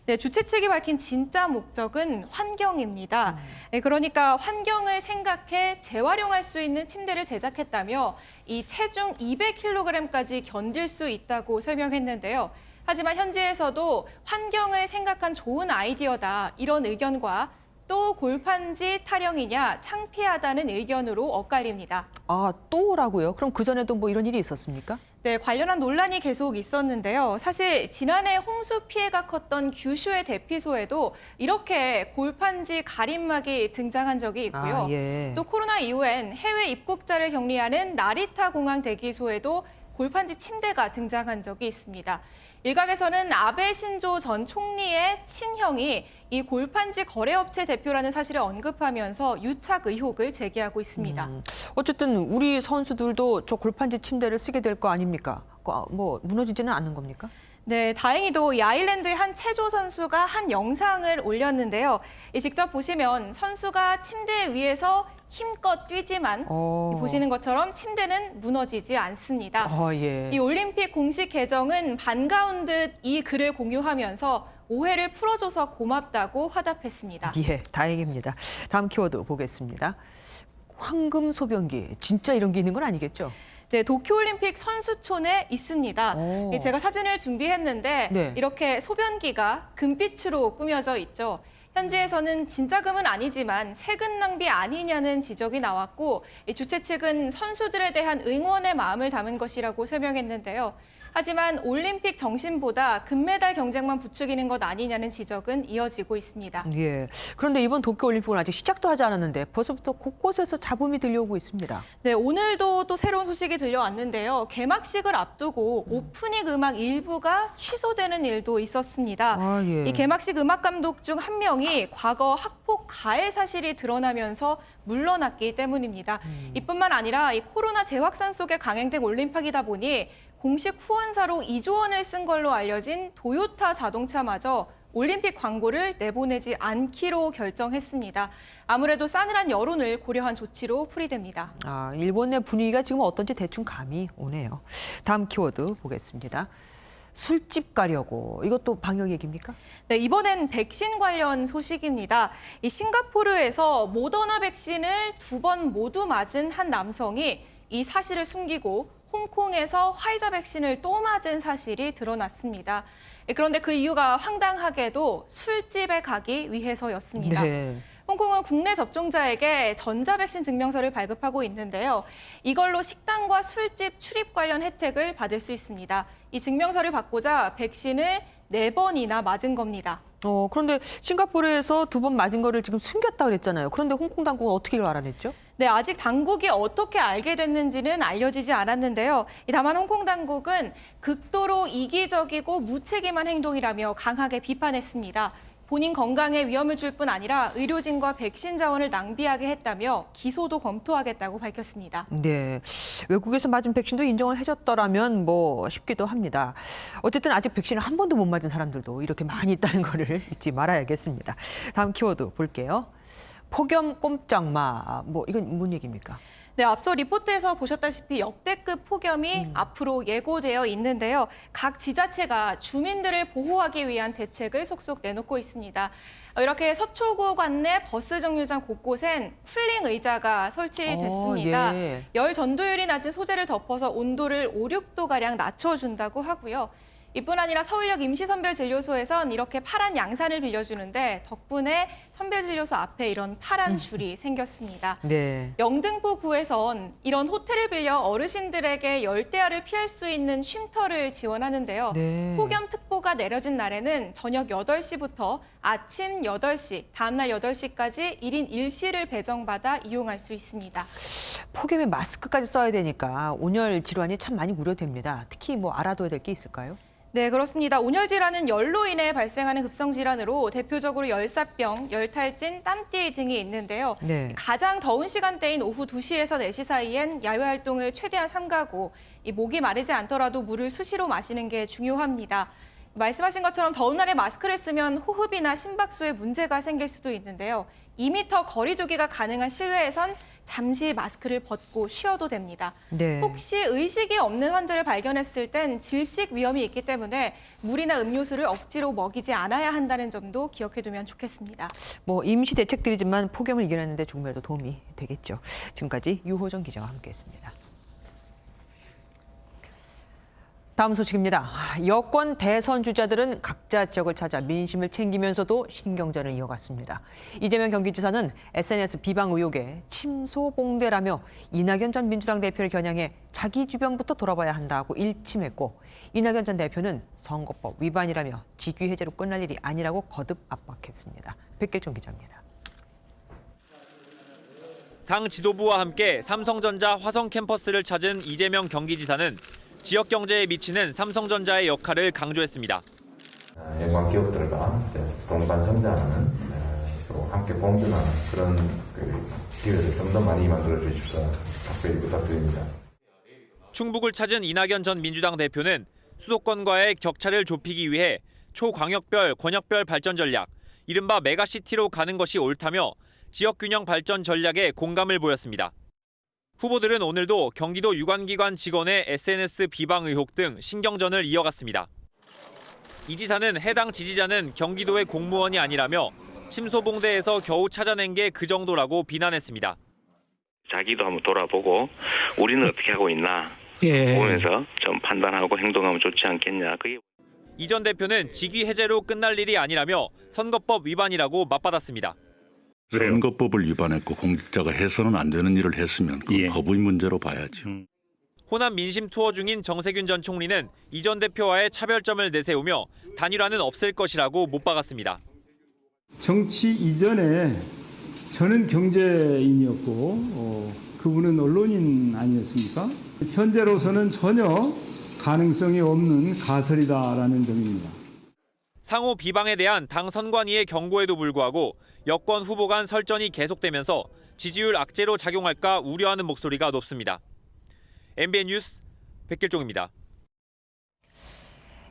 네, 주최 측이 밝힌 진짜 목적은 환경입니다. 네, 그러니까 환경을 생각해 재활용할 수 있는 침대를 제작했다며 이 체중 200kg까지 견딜 수 있다고 설명했는데요. 하지만 현지에서도 환경을 생각한 좋은 아이디어다 이런 의견과 또 골판지 타령이냐 창피하다는 의견으로 엇갈립니다. 아, 또라고요? 그럼 그전에도 뭐 이런 일이 있었습니까? 네, 관련한 논란이 계속 있었는데요. 사실 지난해 홍수 피해가 컸던 규슈의 대피소에도 이렇게 골판지 가림막이 등장한 적이 있고요. 예. 또 코로나 이후엔 해외 입국자를 격리하는 나리타 공항 대기소에도 골판지 침대가 등장한 적이 있습니다. 일각에서는 아베 신조 전 총리의 친형이 이 골판지 거래업체 대표라는 사실을 언급하면서 유착 의혹을 제기하고 있습니다. 어쨌든 우리 선수들도 저 골판지 침대를 쓰게 될 거 아닙니까? 뭐 무너지지는 않는 겁니까? 네, 다행히도 이 아일랜드의 한 체조 선수가 한 영상을 올렸는데요. 직접 보시면 선수가 침대 위에서 힘껏 뛰지만 보시는 것처럼 침대는 무너지지 않습니다. 예. 이 올림픽 공식 계정은 반가운 듯 이 글을 공유하면서 오해를 풀어줘서 고맙다고 화답했습니다. 예, 다행입니다. 다음 키워드 보겠습니다. 황금 소변기, 진짜 이런 게 있는 건 아니겠죠? 네, 도쿄올림픽 선수촌에 있습니다. 제가 사진을 준비했는데 네. 이렇게 소변기가 금빛으로 꾸며져 있죠. 현지에서는 진짜 금은 아니지만 세금 낭비 아니냐는 지적이 나왔고 주최 측은 선수들에 대한 응원의 마음을 담은 것이라고 설명했는데요. 하지만 올림픽 정신보다 금메달 경쟁만 부추기는 것 아니냐는 지적은 이어지고 있습니다. 예. 그런데 이번 도쿄올림픽은 아직 시작도 하지 않았는데 벌써부터 곳곳에서 잡음이 들려오고 있습니다. 네, 오늘도 또 새로운 소식이 들려왔는데요. 개막식을 앞두고 오프닝 음악 일부가 취소되는 일도 있었습니다. 예. 이 개막식 음악 감독 중 한 명이 과거 학폭 가해 사실이 드러나면서 물러났기 때문입니다. 이뿐만 아니라 이 코로나 재확산 속에 강행된 올림픽이다 보니 공식 후원사로 2조 원을 쓴 걸로 알려진 도요타 자동차마저 올림픽 광고를 내보내지 않기로 결정했습니다. 아무래도 싸늘한 여론을 고려한 조치로 풀이됩니다. 일본 내 분위기가 지금 어떤지 대충 감이 오네요. 다음 키워드 보겠습니다. 술집 가려고, 이것도 방역 얘기입니까? 네, 이번엔 백신 관련 소식입니다. 이 싱가포르에서 모더나 백신을 2번 모두 맞은 한 남성이 이 사실을 숨기고 홍콩에서 화이자 백신을 또 맞은 사실이 드러났습니다. 그런데 그 이유가 황당하게도 술집에 가기 위해서였습니다. 네. 홍콩은 국내 접종자에게 전자백신 증명서를 발급하고 있는데요. 이걸로 식당과 술집 출입 관련 혜택을 받을 수 있습니다. 이 증명서를 받고자 백신을 4번이나 맞은 겁니다. 그런데 싱가포르에서 2번 맞은 거를 지금 숨겼다 그랬잖아요. 그런데 홍콩 당국은 어떻게 이걸 알아냈죠? 네, 아직 당국이 어떻게 알게 됐는지는 알려지지 않았는데요. 다만 홍콩 당국은 극도로 이기적이고 무책임한 행동이라며 강하게 비판했습니다. 본인 건강에 위험을 줄 뿐 아니라 의료진과 백신 자원을 낭비하게 했다며 기소도 검토하겠다고 밝혔습니다. 네, 외국에서 맞은 백신도 인정을 해줬더라면 뭐 싶기도 합니다. 어쨌든 아직 백신을 한 번도 못 맞은 사람들도 이렇게 많이 있다는 거를 잊지 말아야겠습니다. 다음 키워드 볼게요. 폭염 꼼짝마, 이건 뭔 얘기입니까? 네, 앞서 리포트에서 보셨다시피 역대급 폭염이 앞으로 예고되어 있는데요. 각 지자체가 주민들을 보호하기 위한 대책을 속속 내놓고 있습니다. 이렇게 서초구 관내 버스 정류장 곳곳엔 쿨링 의자가 설치됐습니다. 예. 열 전도율이 낮은 소재를 덮어서 온도를 5, 6도가량 낮춰준다고 하고요. 이뿐 아니라 서울역 임시선별진료소에선 이렇게 파란 양산을 빌려주는데 덕분에 선별진료소 앞에 이런 파란 줄이 생겼습니다. 네. 영등포구에선 이런 호텔을 빌려 어르신들에게 열대야를 피할 수 있는 쉼터를 지원하는데요. 네. 폭염특보가 내려진 날에는 저녁 8시부터 아침 8시, 다음날 8시까지 1인 1실을 배정받아 이용할 수 있습니다. 폭염에 마스크까지 써야 되니까 온열 질환이 참 많이 우려됩니다. 특히 알아둬야 될 게 있을까요? 네, 그렇습니다. 온열 질환은 열로 인해 발생하는 급성 질환으로 대표적으로 열사병, 열탈진, 땀띠 등이 있는데요. 네. 가장 더운 시간대인 오후 2시에서 4시 사이엔 야외 활동을 최대한 삼가고 목이 마르지 않더라도 물을 수시로 마시는 게 중요합니다. 말씀하신 것처럼 더운 날에 마스크를 쓰면 호흡이나 심박수에 문제가 생길 수도 있는데요. 2m 거리 두기가 가능한 실외에선 잠시 마스크를 벗고 쉬어도 됩니다. 네. 혹시 의식이 없는 환자를 발견했을 땐 질식 위험이 있기 때문에 물이나 음료수를 억지로 먹이지 않아야 한다는 점도 기억해두면 좋겠습니다. 임시 대책들이지만 폭염을 이겨내는 데 조금이라도 도움이 되겠죠. 지금까지 유호정 기자와 함께했습니다. 다음 소식입니다. 여권 대선 주자들은 각자 지역을 찾아 민심을 챙기면서도 신경전을 이어갔습니다. 이재명 경기지사는 SNS 비방 의혹에 침소봉대라며 이낙연 전 민주당 대표를 겨냥해 자기 주변부터 돌아봐야 한다고 일침했고, 이낙연 전 대표는 선거법 위반이라며 직위 해제로 끝날 일이 아니라고 거듭 압박했습니다. 백길종 기자입니다. 당 지도부와 함께 삼성전자 화성 캠퍼스를 찾은 이재명 경기지사는 지역 경제에 미치는 삼성전자의 역할을 강조했습니다. 연관 기업들과 동반 성장하는 또 함께 공존하는 그런 기회를 좀 더 많이 만들어 주십사 각별히 부탁드립니다. 충북을 찾은 이낙연 전 민주당 대표는 수도권과의 격차를 좁히기 위해 초광역별, 권역별 발전 전략, 이른바 메가시티로 가는 것이 옳다며 지역균형 발전 전략에 공감을 보였습니다. 후보들은 오늘도 경기도 유관기관 직원의 SNS 비방 의혹 등 신경전을 이어갔습니다. 이 지사는 해당 지지자는 경기도의 공무원이 아니라며 침소봉대에서 겨우 찾아낸 게 그 정도라고 비난했습니다. 자기도 한번 돌아보고 우리는 어떻게 하고 있나 보면서 좀 판단하고 행동하면 좋지 않겠냐. 그게 이 전 대표는 직위 해제로 끝날 일이 아니라며 선거법 위반이라고 맞받았습니다. 선거법을 위반했고 공직자가 해서는 안 되는 일을 했으면 그 법의 문제로 봐야죠. 호남 민심 투어 중인 정세균 전 총리는 이 전 대표와의 차별점을 내세우며 단일화는 없을 것이라고 못 박았습니다. 정치 이전에 저는 경제인이었고 그분은 언론인 아니었습니까? 현재로서는 전혀 가능성이 없는 가설이다라는 점입니다. 상호 비방에 대한 당 선관위의 경고에도 불구하고 여권 후보 간 설전이 계속되면서 지지율 악재로 작용할까 우려하는 목소리가 높습니다. MBN 뉴스 백길종입니다.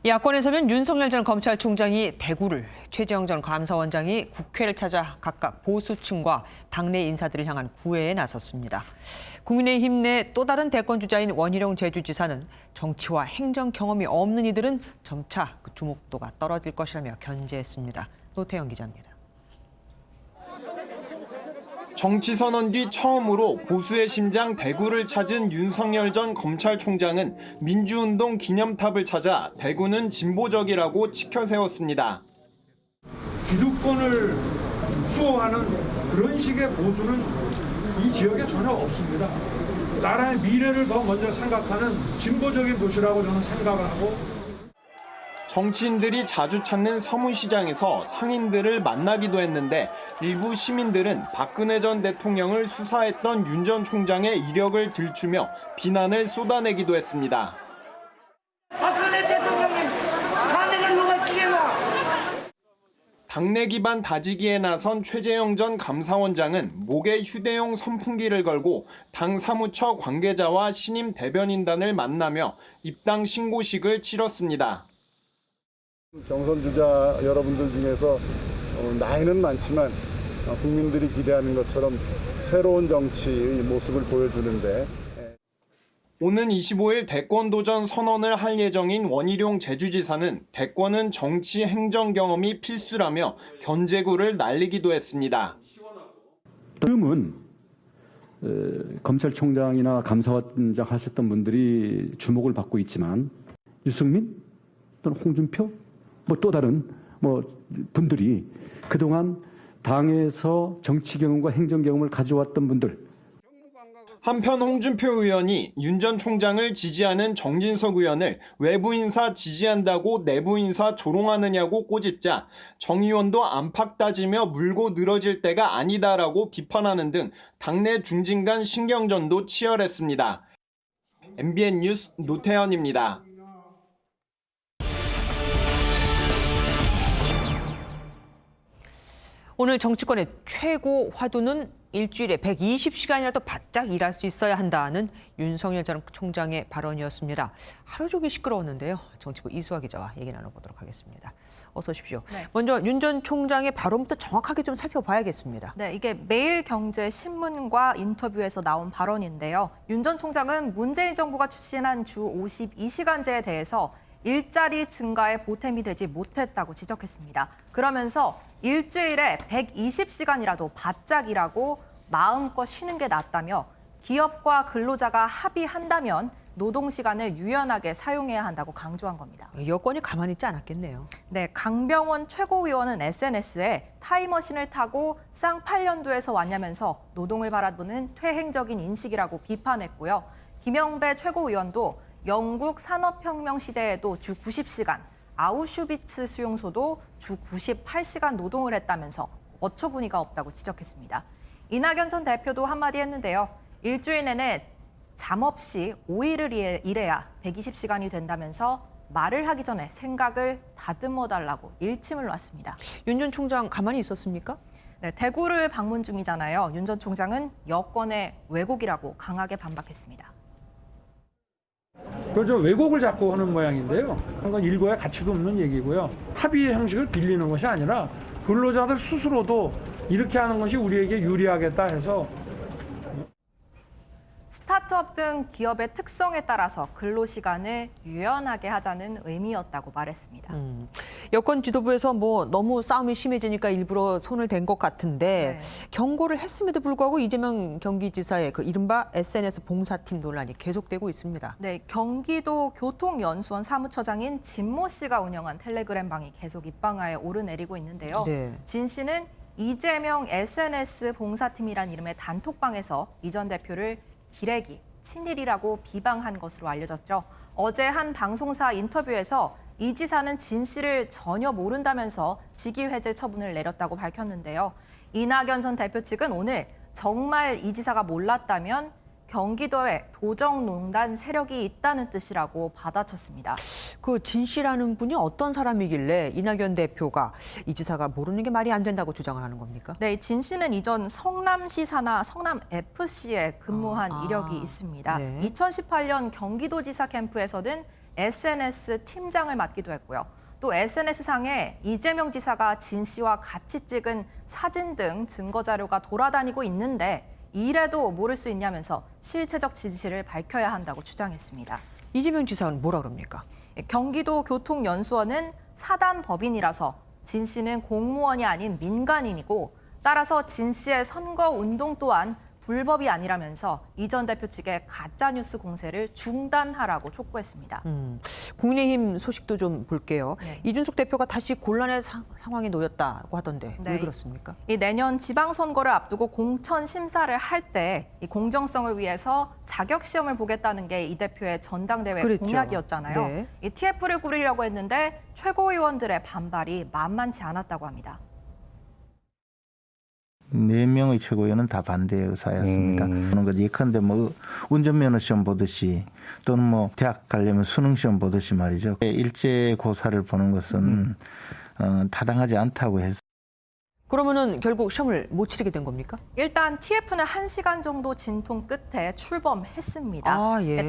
야권에서는 윤석열 전 검찰총장이 대구를, 최재형 전 감사원장이 국회를 찾아 각각 보수층과 당내 인사들을 향한 구애에 나섰습니다. 국민의힘 내 또 다른 대권 주자인 원희룡 제주지사는 정치와 행정 경험이 없는 이들은 점차 그 주목도가 떨어질 것이라며 견제했습니다. 노태영 기자입니다. 정치 선언 뒤 처음으로 보수의 심장 대구를 찾은 윤석열 전 검찰총장은 민주운동 기념탑을 찾아 대구는 진보적이라고 치켜세웠습니다. 기득권을 수호하는 그런 식의 보수는 이 지역에 전혀 없습니다. 나라의 미래를 더 먼저 생각하는 진보적인 도시라고 저는 생각을 하고, 정치인들이 자주 찾는 서문시장에서 상인들을 만나기도 했는데 일부 시민들은 박근혜 전 대통령을 수사했던 윤 전 총장의 이력을 들추며 비난을 쏟아내기도 했습니다. 박근혜 대통령님, 반대는 누가 지게나? 당내 기반 다지기에 나선 최재형 전 감사원장은 목에 휴대용 선풍기를 걸고 당 사무처 관계자와 신임 대변인단을 만나며 입당 신고식을 치렀습니다. 경선 주자 여러분들 중에서 나이는 많지만 국민들이 기대하는 것처럼 새로운 정치의 모습을 보여주는데, 오는 25일 대권 도전 선언을 할 예정인 원희룡 제주지사는 대권은 정치 행정 경험이 필수라며 견제구를 날리기도 했습니다. 지금은 검찰총장이나 감사원장 하셨던 분들이 주목을 받고 있지만 유승민 또는 홍준표 또 다른 분들이 그동안 당에서 정치 경험과 행정 경험을 가져왔던 분들. 한편 홍준표 의원이 윤 전 총장을 지지하는 정진석 의원을 외부 인사 지지한다고 내부 인사 조롱하느냐고 꼬집자 정 의원도 안팎 따지며 물고 늘어질 때가 아니다라고 비판하는 등 당내 중진 간 신경전도 치열했습니다. MBN 뉴스 노태현입니다. 오늘 정치권의 최고 화두는 일주일에 120시간이라도 바짝 일할 수 있어야 한다는 윤석열 전 총장의 발언이었습니다. 하루 종일 시끄러웠는데요. 정치부 이수아 기자와 얘기 나눠보도록 하겠습니다. 어서 오십시오. 네. 먼저 윤 전 총장의 발언부터 정확하게 좀 살펴봐야겠습니다. 네, 이게 매일경제신문과 인터뷰에서 나온 발언인데요. 윤 전 총장은 문재인 정부가 추진한 주 52시간제에 대해서 일자리 증가에 보탬이 되지 못했다고 지적했습니다. 그러면서 일주일에 120시간이라도 바짝 일하고 마음껏 쉬는 게 낫다며 기업과 근로자가 합의한다면 노동시간을 유연하게 사용해야 한다고 강조한 겁니다. 여권이 가만히 있지 않았겠네요. 네, 강병원 최고위원은 SNS에 타임머신을 타고 쌍팔년도에서 왔냐면서 노동을 바라보는 퇴행적인 인식이라고 비판했고요. 김영배 최고위원도 영국 산업혁명 시대에도 주 90시간, 아우슈비츠 수용소도 주 98시간 노동을 했다면서 어처구니가 없다고 지적했습니다. 이낙연 전 대표도 한마디 했는데요. 일주일 내내 잠 없이 5일을 일해야 120시간이 된다면서 말을 하기 전에 생각을 다듬어달라고 일침을 놨습니다. 윤 전 총장 가만히 있었습니까? 네, 대구를 방문 중이잖아요. 윤 전 총장은 여권의 왜곡이라고 강하게 반박했습니다. 그저 왜곡을 자꾸 하는 모양인데요. 그건 일고의 가치도 없는 얘기고요. 합의의 형식을 빌리는 것이 아니라 근로자들 스스로도 이렇게 하는 것이 우리에게 유리하겠다 해서. 스타트 스타트업 등 기업의 특성에 따라서 근로시간을 유연하게 하자는 의미였다고 말했습니다. 여권 지도부에서 너무 싸움이 심해지니까 일부러 손을 댄 것 같은데 경고를 했음에도 불구하고 이재명 경기지사의 그 이른바 SNS 봉사팀 논란이 계속되고 있습니다. 네, 경기도 교통연수원 사무처장인 진모 씨가 운영한 텔레그램 방이 계속 입방아에 오르내리고 있는데요. 진 씨는 이재명 SNS 봉사팀이란 이름의 단톡방에서 이 전 대표를 기레기, 친일이라고 비방한 것으로 알려졌죠. 어제 한 방송사 인터뷰에서 이 지사는 진 씨를 전혀 모른다면서 직위 해제 처분을 내렸다고 밝혔는데요. 이낙연 전 대표 측은 오늘 정말 이 지사가 몰랐다면 경기도에 도정농단 세력이 있다는 뜻이라고 받아쳤습니다. 그 진 씨라는 분이 어떤 사람이길래 이낙연 대표가 이 지사가 모르는 게 말이 안 된다고 주장을 하는 겁니까? 네, 진 씨는 이전 성남시 산하 성남FC에 근무한 이력이 있습니다. 2018년 경기도지사 캠프에서는 SNS 팀장을 맡기도 했고요. 또 SNS상에 이재명 지사가 진 씨와 같이 찍은 사진 등 증거 자료가 돌아다니고 있는데 이래도 모를 수 있냐면서 실체적 진실을 밝혀야 한다고 주장했습니다. 이재명 지사는 뭐라 그럽니까? 경기도 교통연수원은 사단 법인이라서 진 씨는 공무원이 아닌 민간인이고 따라서 진 씨의 선거 운동 또한 불법이 아니라면서 이 전 대표 측의 가짜뉴스 공세를 중단하라고 촉구했습니다. 국민의힘 소식도 좀 볼게요. 이준석 대표가 다시 곤란의 상황에 놓였다고 하던데 왜 그렇습니까? 이 내년 지방선거를 앞두고 공천 심사를 할 때 이 공정성을 위해서 자격 시험을 보겠다는 게 이 대표의 전당대회 공약이었잖아요. 이 TF를 꾸리려고 했는데 최고위원들의 반발이 만만치 않았다고 합니다. 4명의 최고위원은 다 반대 의사였습니다. 그런 거 예컨대 운전면허 시험 보듯이 또는 대학 가려면 수능 시험 보듯이 말이죠. 일제 고사를 보는 것은 타당하지 않다고 해서. 그러면은 결국 시험을 못 치르게 된 겁니까? 일단 TF는 1시간 정도 진통 끝에 출범했습니다.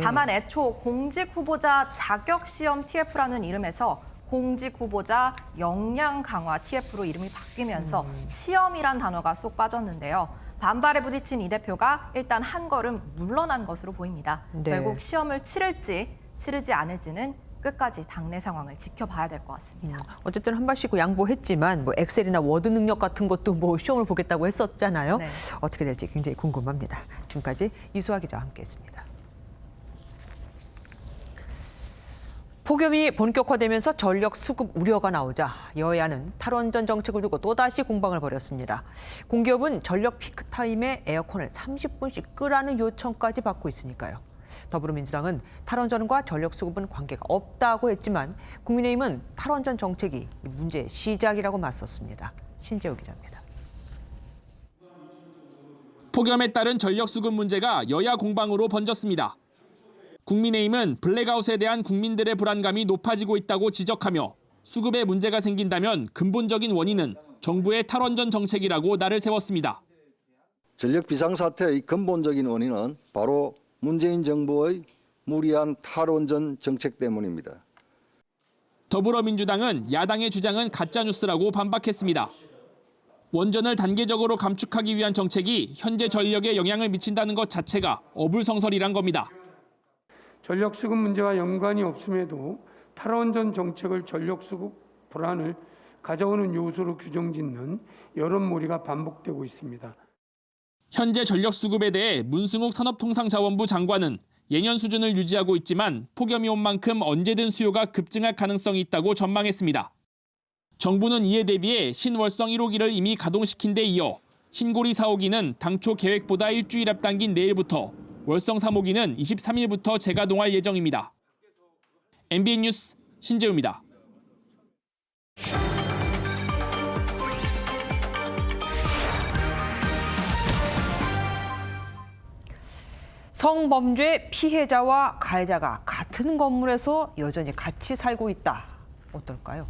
다만 애초 공직 후보자 자격 시험 TF라는 이름에서 공직 후보자 역량 강화 TF로 이름이 바뀌면서 시험이란 단어가 쏙 빠졌는데요. 반발에 부딪힌 이 대표가 일단 한 걸음 물러난 것으로 보입니다. 결국 시험을 치를지 치르지 않을지는 끝까지 당내 상황을 지켜봐야 될 것 같습니다. 어쨌든 한 발씩 양보했지만 엑셀이나 워드 능력 같은 것도 시험을 보겠다고 했었잖아요. 어떻게 될지 굉장히 궁금합니다. 지금까지 이수아 기자와 함께했습니다. 폭염이 본격화되면서 전력 수급 우려가 나오자 여야는 탈원전 정책을 두고 또다시 공방을 벌였습니다. 공기업은 전력 피크 타임에 에어컨을 30분씩 끄라는 요청까지 받고 있으니까요. 더불어민주당은 탈원전과 전력 수급은 관계가 없다고 했지만 국민의힘은 탈원전 정책이 문제의 시작이라고 맞섰습니다. 신재호 기자입니다. 폭염에 따른 전력 수급 문제가 여야 공방으로 번졌습니다. 국민의힘은 블랙아웃에 대한 국민들의 불안감이 높아지고 있다고 지적하며 수급에 문제가 생긴다면 근본적인 원인은 정부의 탈원전 정책이라고 날을 세웠습니다. 전력 비상사태의 근본적인 원인은 바로 문재인 정부의 무리한 탈원전 정책 때문입니다. 더불어민주당은 야당의 주장은 가짜뉴스라고 반박했습니다. 원전을 단계적으로 감축하기 위한 정책이 현재 전력에 영향을 미친다는 것 자체가 어불성설이란 겁니다. 전력 수급 문제와 연관이 없음에도 탈원전 정책을 전력 수급 불안을 가져오는 요소로 규정짓는 여론몰이가 반복되고 있습니다. 현재 전력 수급에 대해 문승욱 산업통상자원부 장관은 예년 수준을 유지하고 있지만 폭염이 온 만큼 언제든 수요가 급증할 가능성이 있다고 전망했습니다. 정부는 이에 대비해 신월성 1호기를 이미 가동시킨 데 이어 신고리 4호기는 당초 계획보다 일주일 앞당긴 내일부터 월성 3호기는 23일부터 재가동할 예정입니다. MBN 뉴스 신재우입니다. 성범죄 피해자와 가해자가 같은 건물에서 여전히 같이 살고 있다. 어떨까요?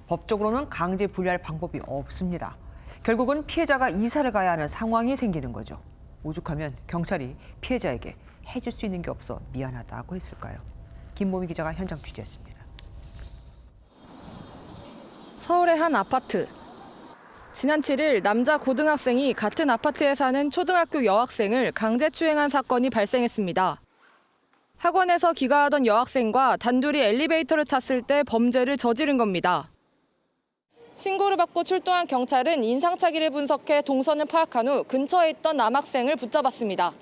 법적으로는 강제 분리할 방법이 없습니다. 결국은 피해자가 이사를 가야 하는 상황이 생기는 거죠. 오죽하면 경찰이 피해자에게 해줄 수 있는 게 없어 미안하다고 했을까요? 김보미 기자가 현장 취재했습니다. 서울의 한 아파트. 지난 7일 남자 고등학생이 같은 아파트에 사는 초등학교 여학생을 강제추행한 사건이 발생했습니다. 학원에서 귀가하던 여학생과 단둘이 엘리베이터를 탔을 때 범죄를 저지른 겁니다. 신고를 받고 출동한 경찰은 인상착의를 분석해 동선을 파악한 후 근처에 있던 남학생을 붙잡았습니다.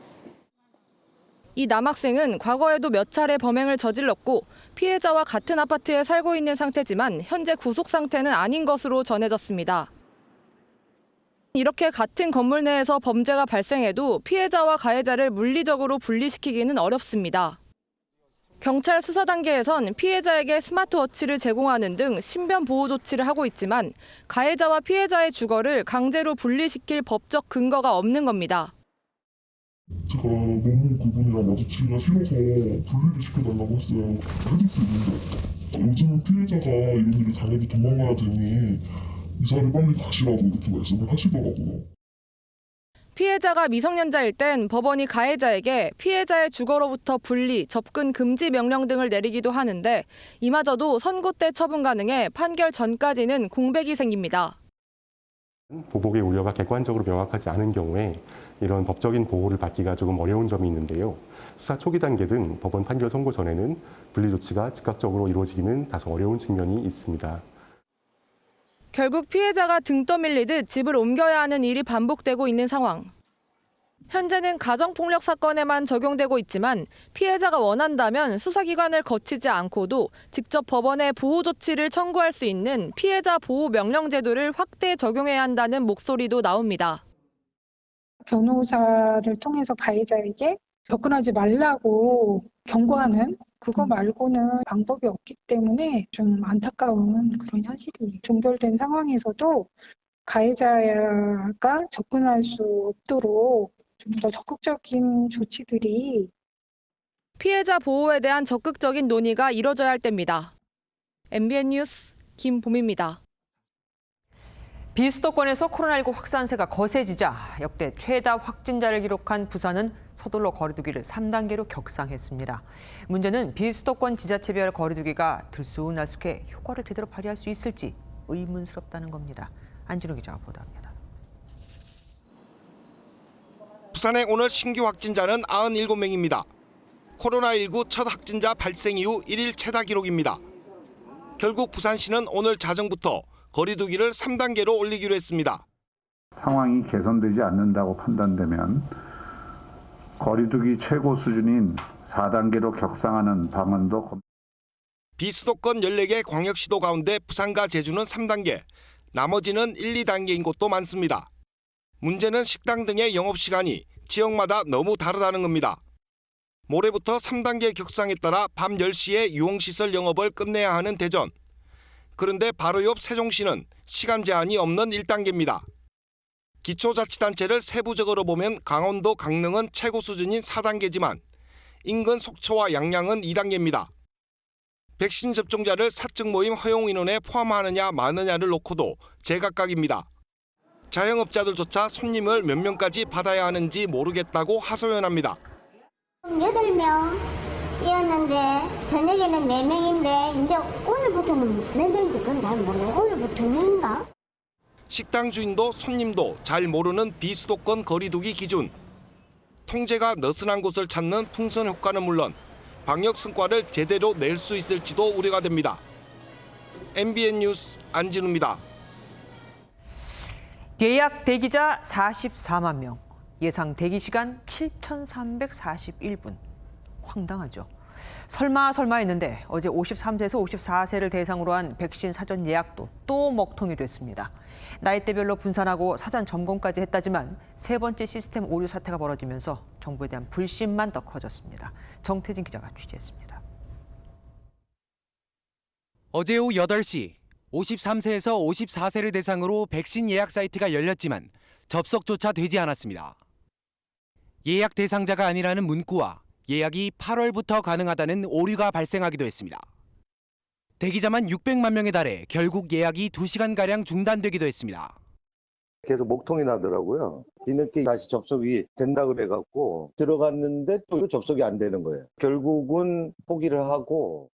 이 남학생은 과거에도 몇 차례 범행을 저질렀고 피해자와 같은 아파트에 살고 있는 상태지만 현재 구속 상태는 아닌 것으로 전해졌습니다. 이렇게 같은 건물 내에서 범죄가 발생해도 피해자와 가해자를 물리적으로 분리시키기는 어렵습니다. 경찰 수사 단계에선 피해자에게 스마트워치를 제공하는 등 신변 보호 조치를 하고 있지만 가해자와 피해자의 주거를 강제로 분리시킬 법적 근거가 없는 겁니다. 제가 너무 그분이랑 마주치기가 싫어서 분리를 시켜달라고 했어요. 해줄 수 있는데 요즘은 피해자가 이런 일을 당해도 도망가야 되니 이사를 빨리 가시라고 이렇게 말씀을 하시더라고요. 피해자가 미성년자일 땐 법원이 가해자에게 피해자의 주거로부터 분리, 접근 금지 명령 등을 내리기도 하는데 이마저도 선고 때 처분 가능해 판결 전까지는 공백이 생깁니다. 보복의 우려가 객관적으로 명확하지 않은 경우에 이런 법적인 보호를 받기가 조금 어려운 점이 있는데요. 수사 초기 단계 등 법원 판결 선고 전에는 분리 조치가 즉각적으로 이루어지기는 다소 어려운 측면이 있습니다. 결국 피해자가 등 떠밀리듯 집을 옮겨야 하는 일이 반복되고 있는 상황. 현재는 가정폭력 사건에만 적용되고 있지만 피해자가 원한다면 수사기관을 거치지 않고도 직접 법원에 보호 조치를 청구할 수 있는 피해자 보호 명령 제도를 확대 적용해야 한다는 목소리도 나옵니다. 변호사를 통해서 가해자에게 접근하지 말라고 경고하는 그거 말고는 방법이 없기 때문에 좀 안타까운 그런 현실이 종결된 상황에서도 가해자가 접근할 수 없도록 좀 더 적극적인 조치들이 피해자 보호에 대한 적극적인 논의가 이뤄져야 할 때입니다. MBN 뉴스 김봄입니다. 비수도권에서 코로나19 확산세가 거세지자 역대 최다 확진자를 기록한 부산은 서둘러 거리두기를 3단계로 격상했습니다. 문제는 비수도권 지자체별 거리두기가 들쑥날쑥해 효과를 제대로 발휘할 수 있을지 의문스럽다는 겁니다. 안진호 기자가 보도합니다. 부산의 오늘 신규 확진자는 97명입니다. 코로나19 첫 확진자 발생 이후 1일 최다 기록입니다. 결국 부산시는 오늘 자정부터 거리두기를 3단계로 올리기로 했습니다. 상황이 개선되지 않는다고 판단되면 거리두기 최고 수준인 4단계로 격상하는 방안도 비수도권 14개 광역시도 가운데 부산과 제주는 3단계, 나머지는 1, 2단계인 곳도 많습니다. 문제는 식당 등의 영업시간이 지역마다 너무 다르다는 겁니다. 모레부터 3단계 격상에 따라 밤 10시에 유흥시설 영업을 끝내야 하는 대전. 그런데 바로 옆 세종시는 시간 제한이 없는 1단계입니다. 기초자치단체를 세부적으로 보면 강원도, 강릉은 최고 수준인 4단계지만 인근 속초와 양양은 2단계입니다. 백신 접종자를 사적 모임 허용 인원에 포함하느냐 마느냐를 놓고도 제각각입니다. 자영업자들조차 손님을 몇 명까지 받아야 하는지 모르겠다고 하소연합니다. 8명이었는데 저녁에는 4명인데 이제 오늘부터는 몇 명인지 그건 잘 모르겠어요. 오늘부터 2명인가? 식당 주인도 손님도 잘 모르는 비수도권 거리두기 기준. 통제가 느슨한 곳을 찾는 풍선 효과는 물론 방역 성과를 제대로 낼 수 있을지도 우려가 됩니다. MBN 뉴스 안진우입니다. 예약 대기자 44만 명, 예상 대기 시간 7,341분. 황당하죠. 설마 했는데 어제 53세에서 54세를 대상으로 한 백신 사전 예약도 또 먹통이 됐습니다. 나이대별로 분산하고 사전 점검까지 했다지만 세 번째 시스템 오류 사태가 벌어지면서 정부에 대한 불신만 더 커졌습니다. 정태진 기자가 취재했습니다. 어제 오후 8시 53세에서 54세를 대상으로 백신 예약 사이트가 열렸지만 접속조차 되지 않았습니다. 예약 대상자가 아니라는 문구와 예약이 8월부터 가능하다는 오류가 발생하기도 했습니다. 대기자만 600만 명에 달해 결국 예약이 2시간가량 중단되기도 했습니다. 계속 목통이 나더라고요. 뒤늦게 다시 접속이 된다 그래갖고 들어갔는데 또 접속이 안 되는 거예요. 결국은 포기를 하고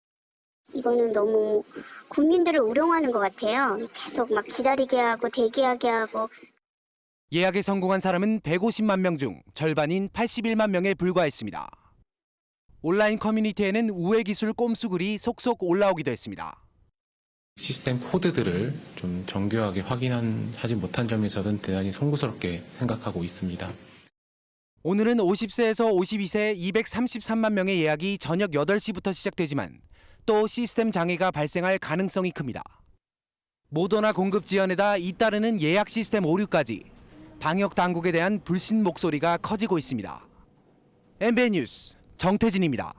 이거는 너무 국민들을 우롱하는 것 같아요. 계속 막 기다리게 하고 대기하게 하고. 예약에 성공한 사람은 150만 명 중 절반인 81만 명에 불과했습니다. 온라인 커뮤니티에는 우회 기술 꼼수글이 속속 올라오기도 했습니다. 시스템 코드들을 좀 정교하게 확인하지 못한 점에 있어서는 대단히 송구스럽게 생각하고 있습니다. 오늘은 50세에서 52세 233만 명의 예약이 저녁 8시부터 시작되지만 또 시스템 장애가 발생할 가능성이 큽니다. 모더나 공급 지연에다 잇따르는 예약 시스템 오류까지 방역 당국에 대한 불신 목소리가 커지고 있습니다. MBN 뉴스 정태진입니다.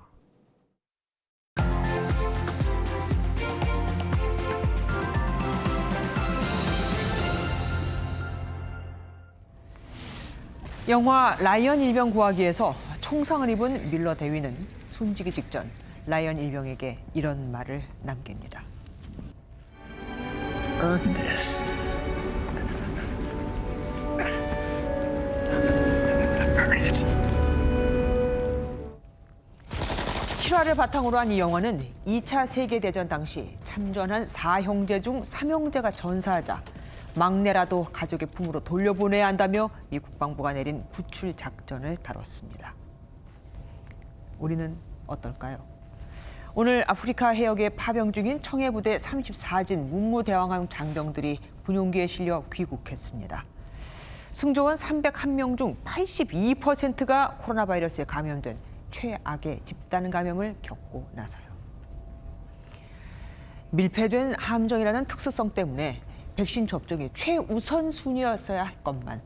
영화 라이언 일병 구하기에서 총상을 입은 밀러 대위는 숨지기 직전 라이언 일병에게 이런 말을 남깁니다. Earn this. Earn it. 실화를 바탕으로 한 이 영화는 2차 세계대전 당시 참전한 4형제 중 3형제가 전사하자 막내라도 가족의 품으로 돌려보내야 한다며 미 국방부가 내린 구출 작전을 다뤘습니다. 우리는 어떨까요? 오늘 아프리카 해역에 파병 중인 청해부대 34진 문무대왕함 장병들이 군용기에 실려 귀국했습니다. 승조원 301명 중 82%가 코로나 바이러스에 감염된 최악의 집단 감염을 겪고 나서요. 밀폐된 함정이라는 특수성 때문에 백신 접종이 최우선 순위였어야 할 것만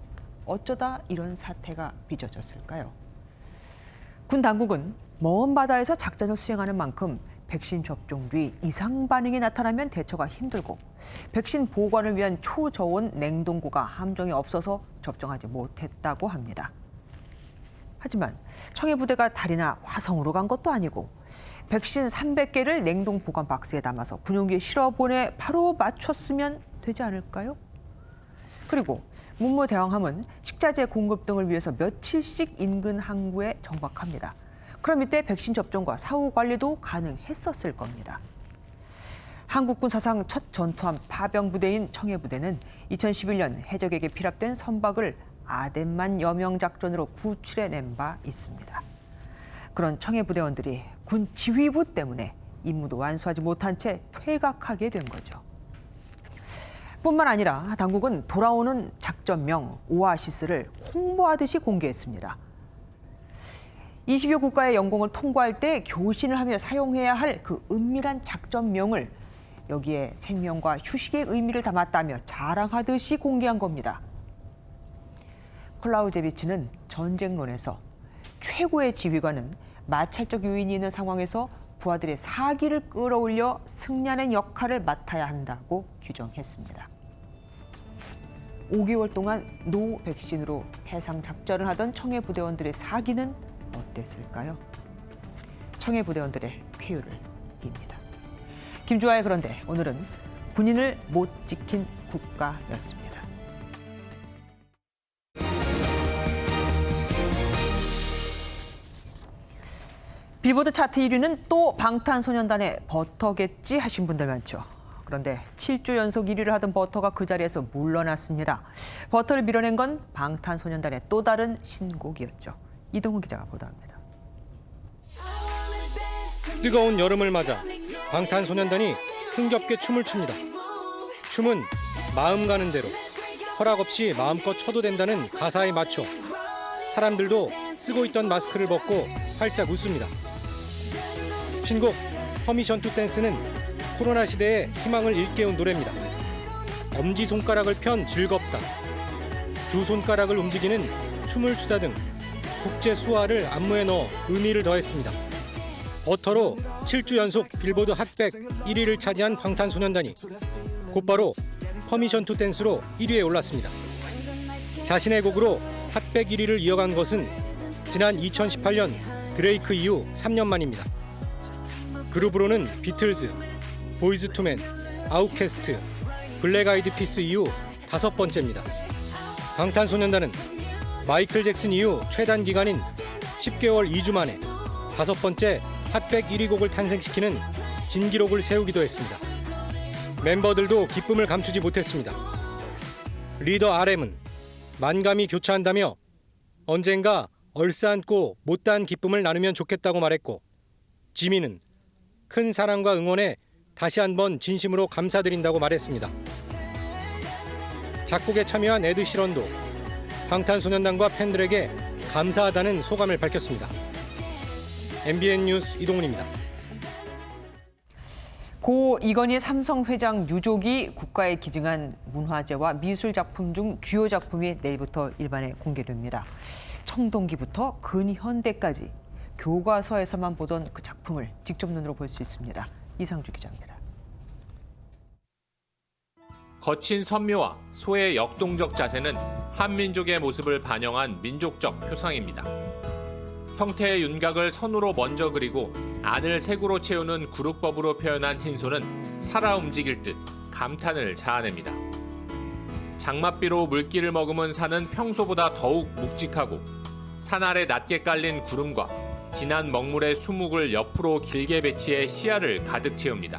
어쩌다 이런 사태가 빚어졌을까요? 군 당국은 먼 바다에서 작전을 수행하는 만큼 백신 접종 뒤 이상 반응이 나타나면 대처가 힘들고 백신 보관을 위한 초저온 냉동고가 함정에 없어서 접종하지 못했다고 합니다. 하지만 청해부대가 달이나 화성으로 간 것도 아니고 백신 300개를 냉동 보관 박스에 담아서 군용기에 실어 보내 바로 맞췄으면 되지 않을까요? 그리고 문무대왕함은 식자재 공급 등을 위해서 며칠씩 인근 항구에 정박합니다. 그럼 이때 백신 접종과 사후 관리도 가능했었을 겁니다. 한국군 사상 첫 전투함 파병 부대인 청해부대는 2011년 해적에게 피랍된 선박을 아덴만 여명 작전으로 구출해낸 바 있습니다. 그런 청해부대원들이 군 지휘부 때문에 임무도 완수하지 못한 채 퇴각하게 된 거죠. 뿐만 아니라 당국은 돌아오는 작전명 오아시스를 홍보하듯이 공개했습니다. 20여 국가의 영공을 통과할 때 교신을 하며 사용해야 할 그 은밀한 작전명을 여기에 생명과 휴식의 의미를 담았다며 자랑하듯이 공개한 겁니다. 클라우제비치는 전쟁론에서 최고의 지휘관은 마찰적 요인이 있는 상황에서 부하들의 사기를 끌어올려 승리하는 역할을 맡아야 한다고 규정했습니다. 5개월 동안 노 백신으로 해상 작전을 하던 청해부대원들의 사기는 어땠을까요? 청해부대원들의 쾌유를 빕니다. 김주아의 그런데 오늘은 군인을 못 지킨 국가였습니다. 빌보드 차트 1위는 또 방탄소년단의 버터겠지 하신 분들 많죠. 그런데 7주 연속 1위를 하던 버터가 그 자리에서 물러났습니다. 버터를 밀어낸 건 방탄소년단의 또 다른 신곡이었죠. 이동훈 기자가 보도합니다. 뜨거운 여름을 맞아 방탄소년단이 흥겹게 춤을 춥니다. 춤은 마음 가는 대로 허락 없이 마음껏 춰도 된다는 가사에 맞춰 사람들도 쓰고 있던 마스크를 벗고 활짝 웃습니다. 신곡 퍼미션 투 댄스는 코로나 시대에 희망을 일깨운 노래입니다. 엄지손가락을 편 즐겁다, 두 손가락을 움직이는 춤을 추다 등 국제 수화를 안무에 넣어 의미를 더했습니다. 버터로 7주 연속 빌보드 핫백 1위를 차지한 방탄소년단이 곧바로 퍼미션 투 댄스로 1위에 올랐습니다. 자신의 곡으로 핫백 1위를 이어간 것은 지난 2018년 드레이크 이후 3년 만입니다. 그룹으로는 비틀즈, 보이즈 투맨, 아웃캐스트, 블랙 아이드 피스 이후 5번째입니다. 방탄소년단은 마이클 잭슨 이후 최단 기간인 10개월 2주 만에 5번째 핫백 1위 곡을 탄생시키는 진기록을 세우기도 했습니다. 멤버들도 기쁨을 감추지 못했습니다. 리더 RM은 만감이 교차한다며 언젠가 얼싸안고 못다한 기쁨을 나누면 좋겠다고 말했고, 지민은 큰 사랑과 응원에 다시 한번 진심으로 감사드린다고 말했습니다. 작곡에 참여한 에드 시런도 방탄소년단과 팬들에게 감사하다는 소감을 밝혔습니다. MBN 뉴스 이동훈입니다. 고 이건희 삼성 회장 유족이 국가에 기증한 문화재와 미술 작품 중 주요 작품이 내일부터 일반에 공개됩니다. 청동기부터 근현대까지 교과서에서만 보던 그 작품을 직접 눈으로 볼 수 있습니다. 이상주 기자입니다. 거친 선묘와 소의 역동적 자세는 한민족의 모습을 반영한 민족적 표상입니다. 형태의 윤곽을 선으로 먼저 그리고 안을 색으로 채우는 구룩법으로 표현한 흰소는 살아 움직일 듯 감탄을 자아냅니다. 장맛비로 물기를 머금은 산은 평소보다 더욱 묵직하고 산 아래 낮게 깔린 구름과 진한 먹물의 수묵을 옆으로 길게 배치해 시야를 가득 채웁니다.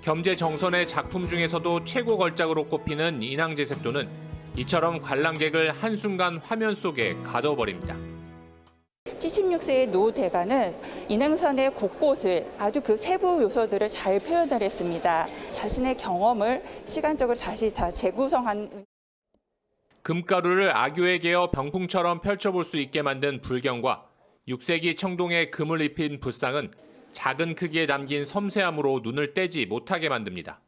겸재 정선의 작품 중에서도 최고 걸작으로 꼽히는 인왕제색도는 이처럼 관람객을 한순간 화면 속에 가둬버립니다. 76세의 노 대가는 인왕산의 곳곳을 아주 그 세부 요소들을 잘 표현을 했습니다. 자신의 경험을 시간적으로 다시 다 재구성한 금가루를 악교에 개어 병풍처럼 펼쳐볼 수 있게 만든 불경과 6세기 청동에 금을 입힌 붓상은 작은 크기에 담긴 섬세함으로 눈을 떼지 못하게 만듭니다.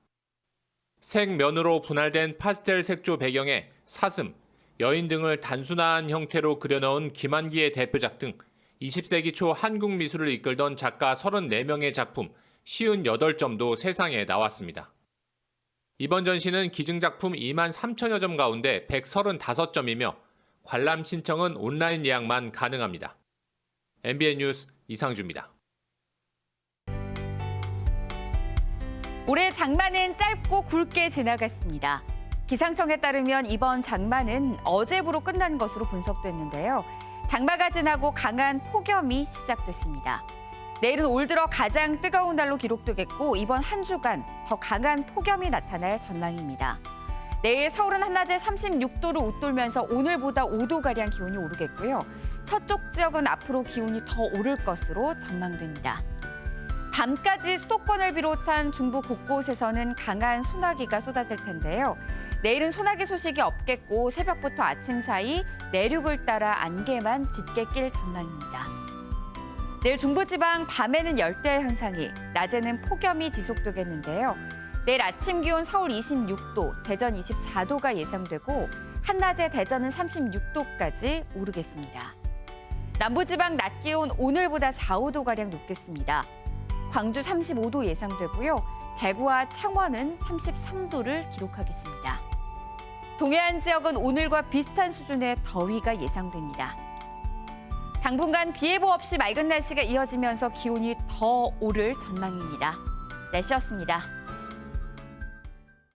색면으로 분할된 파스텔 색조 배경에 사슴, 여인 등을 단순한 형태로 그려넣은 김한기의 대표작 등 20세기 초 한국 미술을 이끌던 작가 34명의 작품 58점도 세상에 나왔습니다. 이번 전시는 기증작품 2만 3천여 점 가운데 135점이며 관람 신청은 온라인 예약만 가능합니다. MBN 뉴스 이상주입니다. 올해 장마는 짧고 굵게 지나갔습니다. 기상청에 따르면 이번 장마는 어제부로 끝난 것으로 분석됐는데요. 장마가 지나고 강한 폭염이 시작됐습니다. 내일은 올 들어 가장 뜨거운 날로 기록되겠고 이번 한 주간 더 강한 폭염이 나타날 전망입니다. 내일 서울은 한낮에 36도를 웃돌면서 오늘보다 5도가량 기온이 오르겠고요. 서쪽 지역은 앞으로 기온이 더 오를 것으로 전망됩니다. 밤까지 수도권을 비롯한 중부 곳곳에서는 강한 소나기가 쏟아질 텐데요. 내일은 소나기 소식이 없겠고 새벽부터 아침 사이 내륙을 따라 안개만 짙게 낄 전망입니다. 내일 중부지방 밤에는 열대 현상이, 낮에는 폭염이 지속되겠는데요. 내일 아침 기온 서울 26도, 대전 24도가 예상되고 한낮에 대전은 36도까지 오르겠습니다. 남부지방 낮 기온 오늘보다 4, 5도가량 높겠습니다. 광주 35도 예상되고요. 대구와 창원은 33도를 기록하겠습니다. 동해안 지역은 오늘과 비슷한 수준의 더위가 예상됩니다. 당분간 비 예보 없이 맑은 날씨가 이어지면서 기온이 더 오를 전망입니다. 날씨였습니다.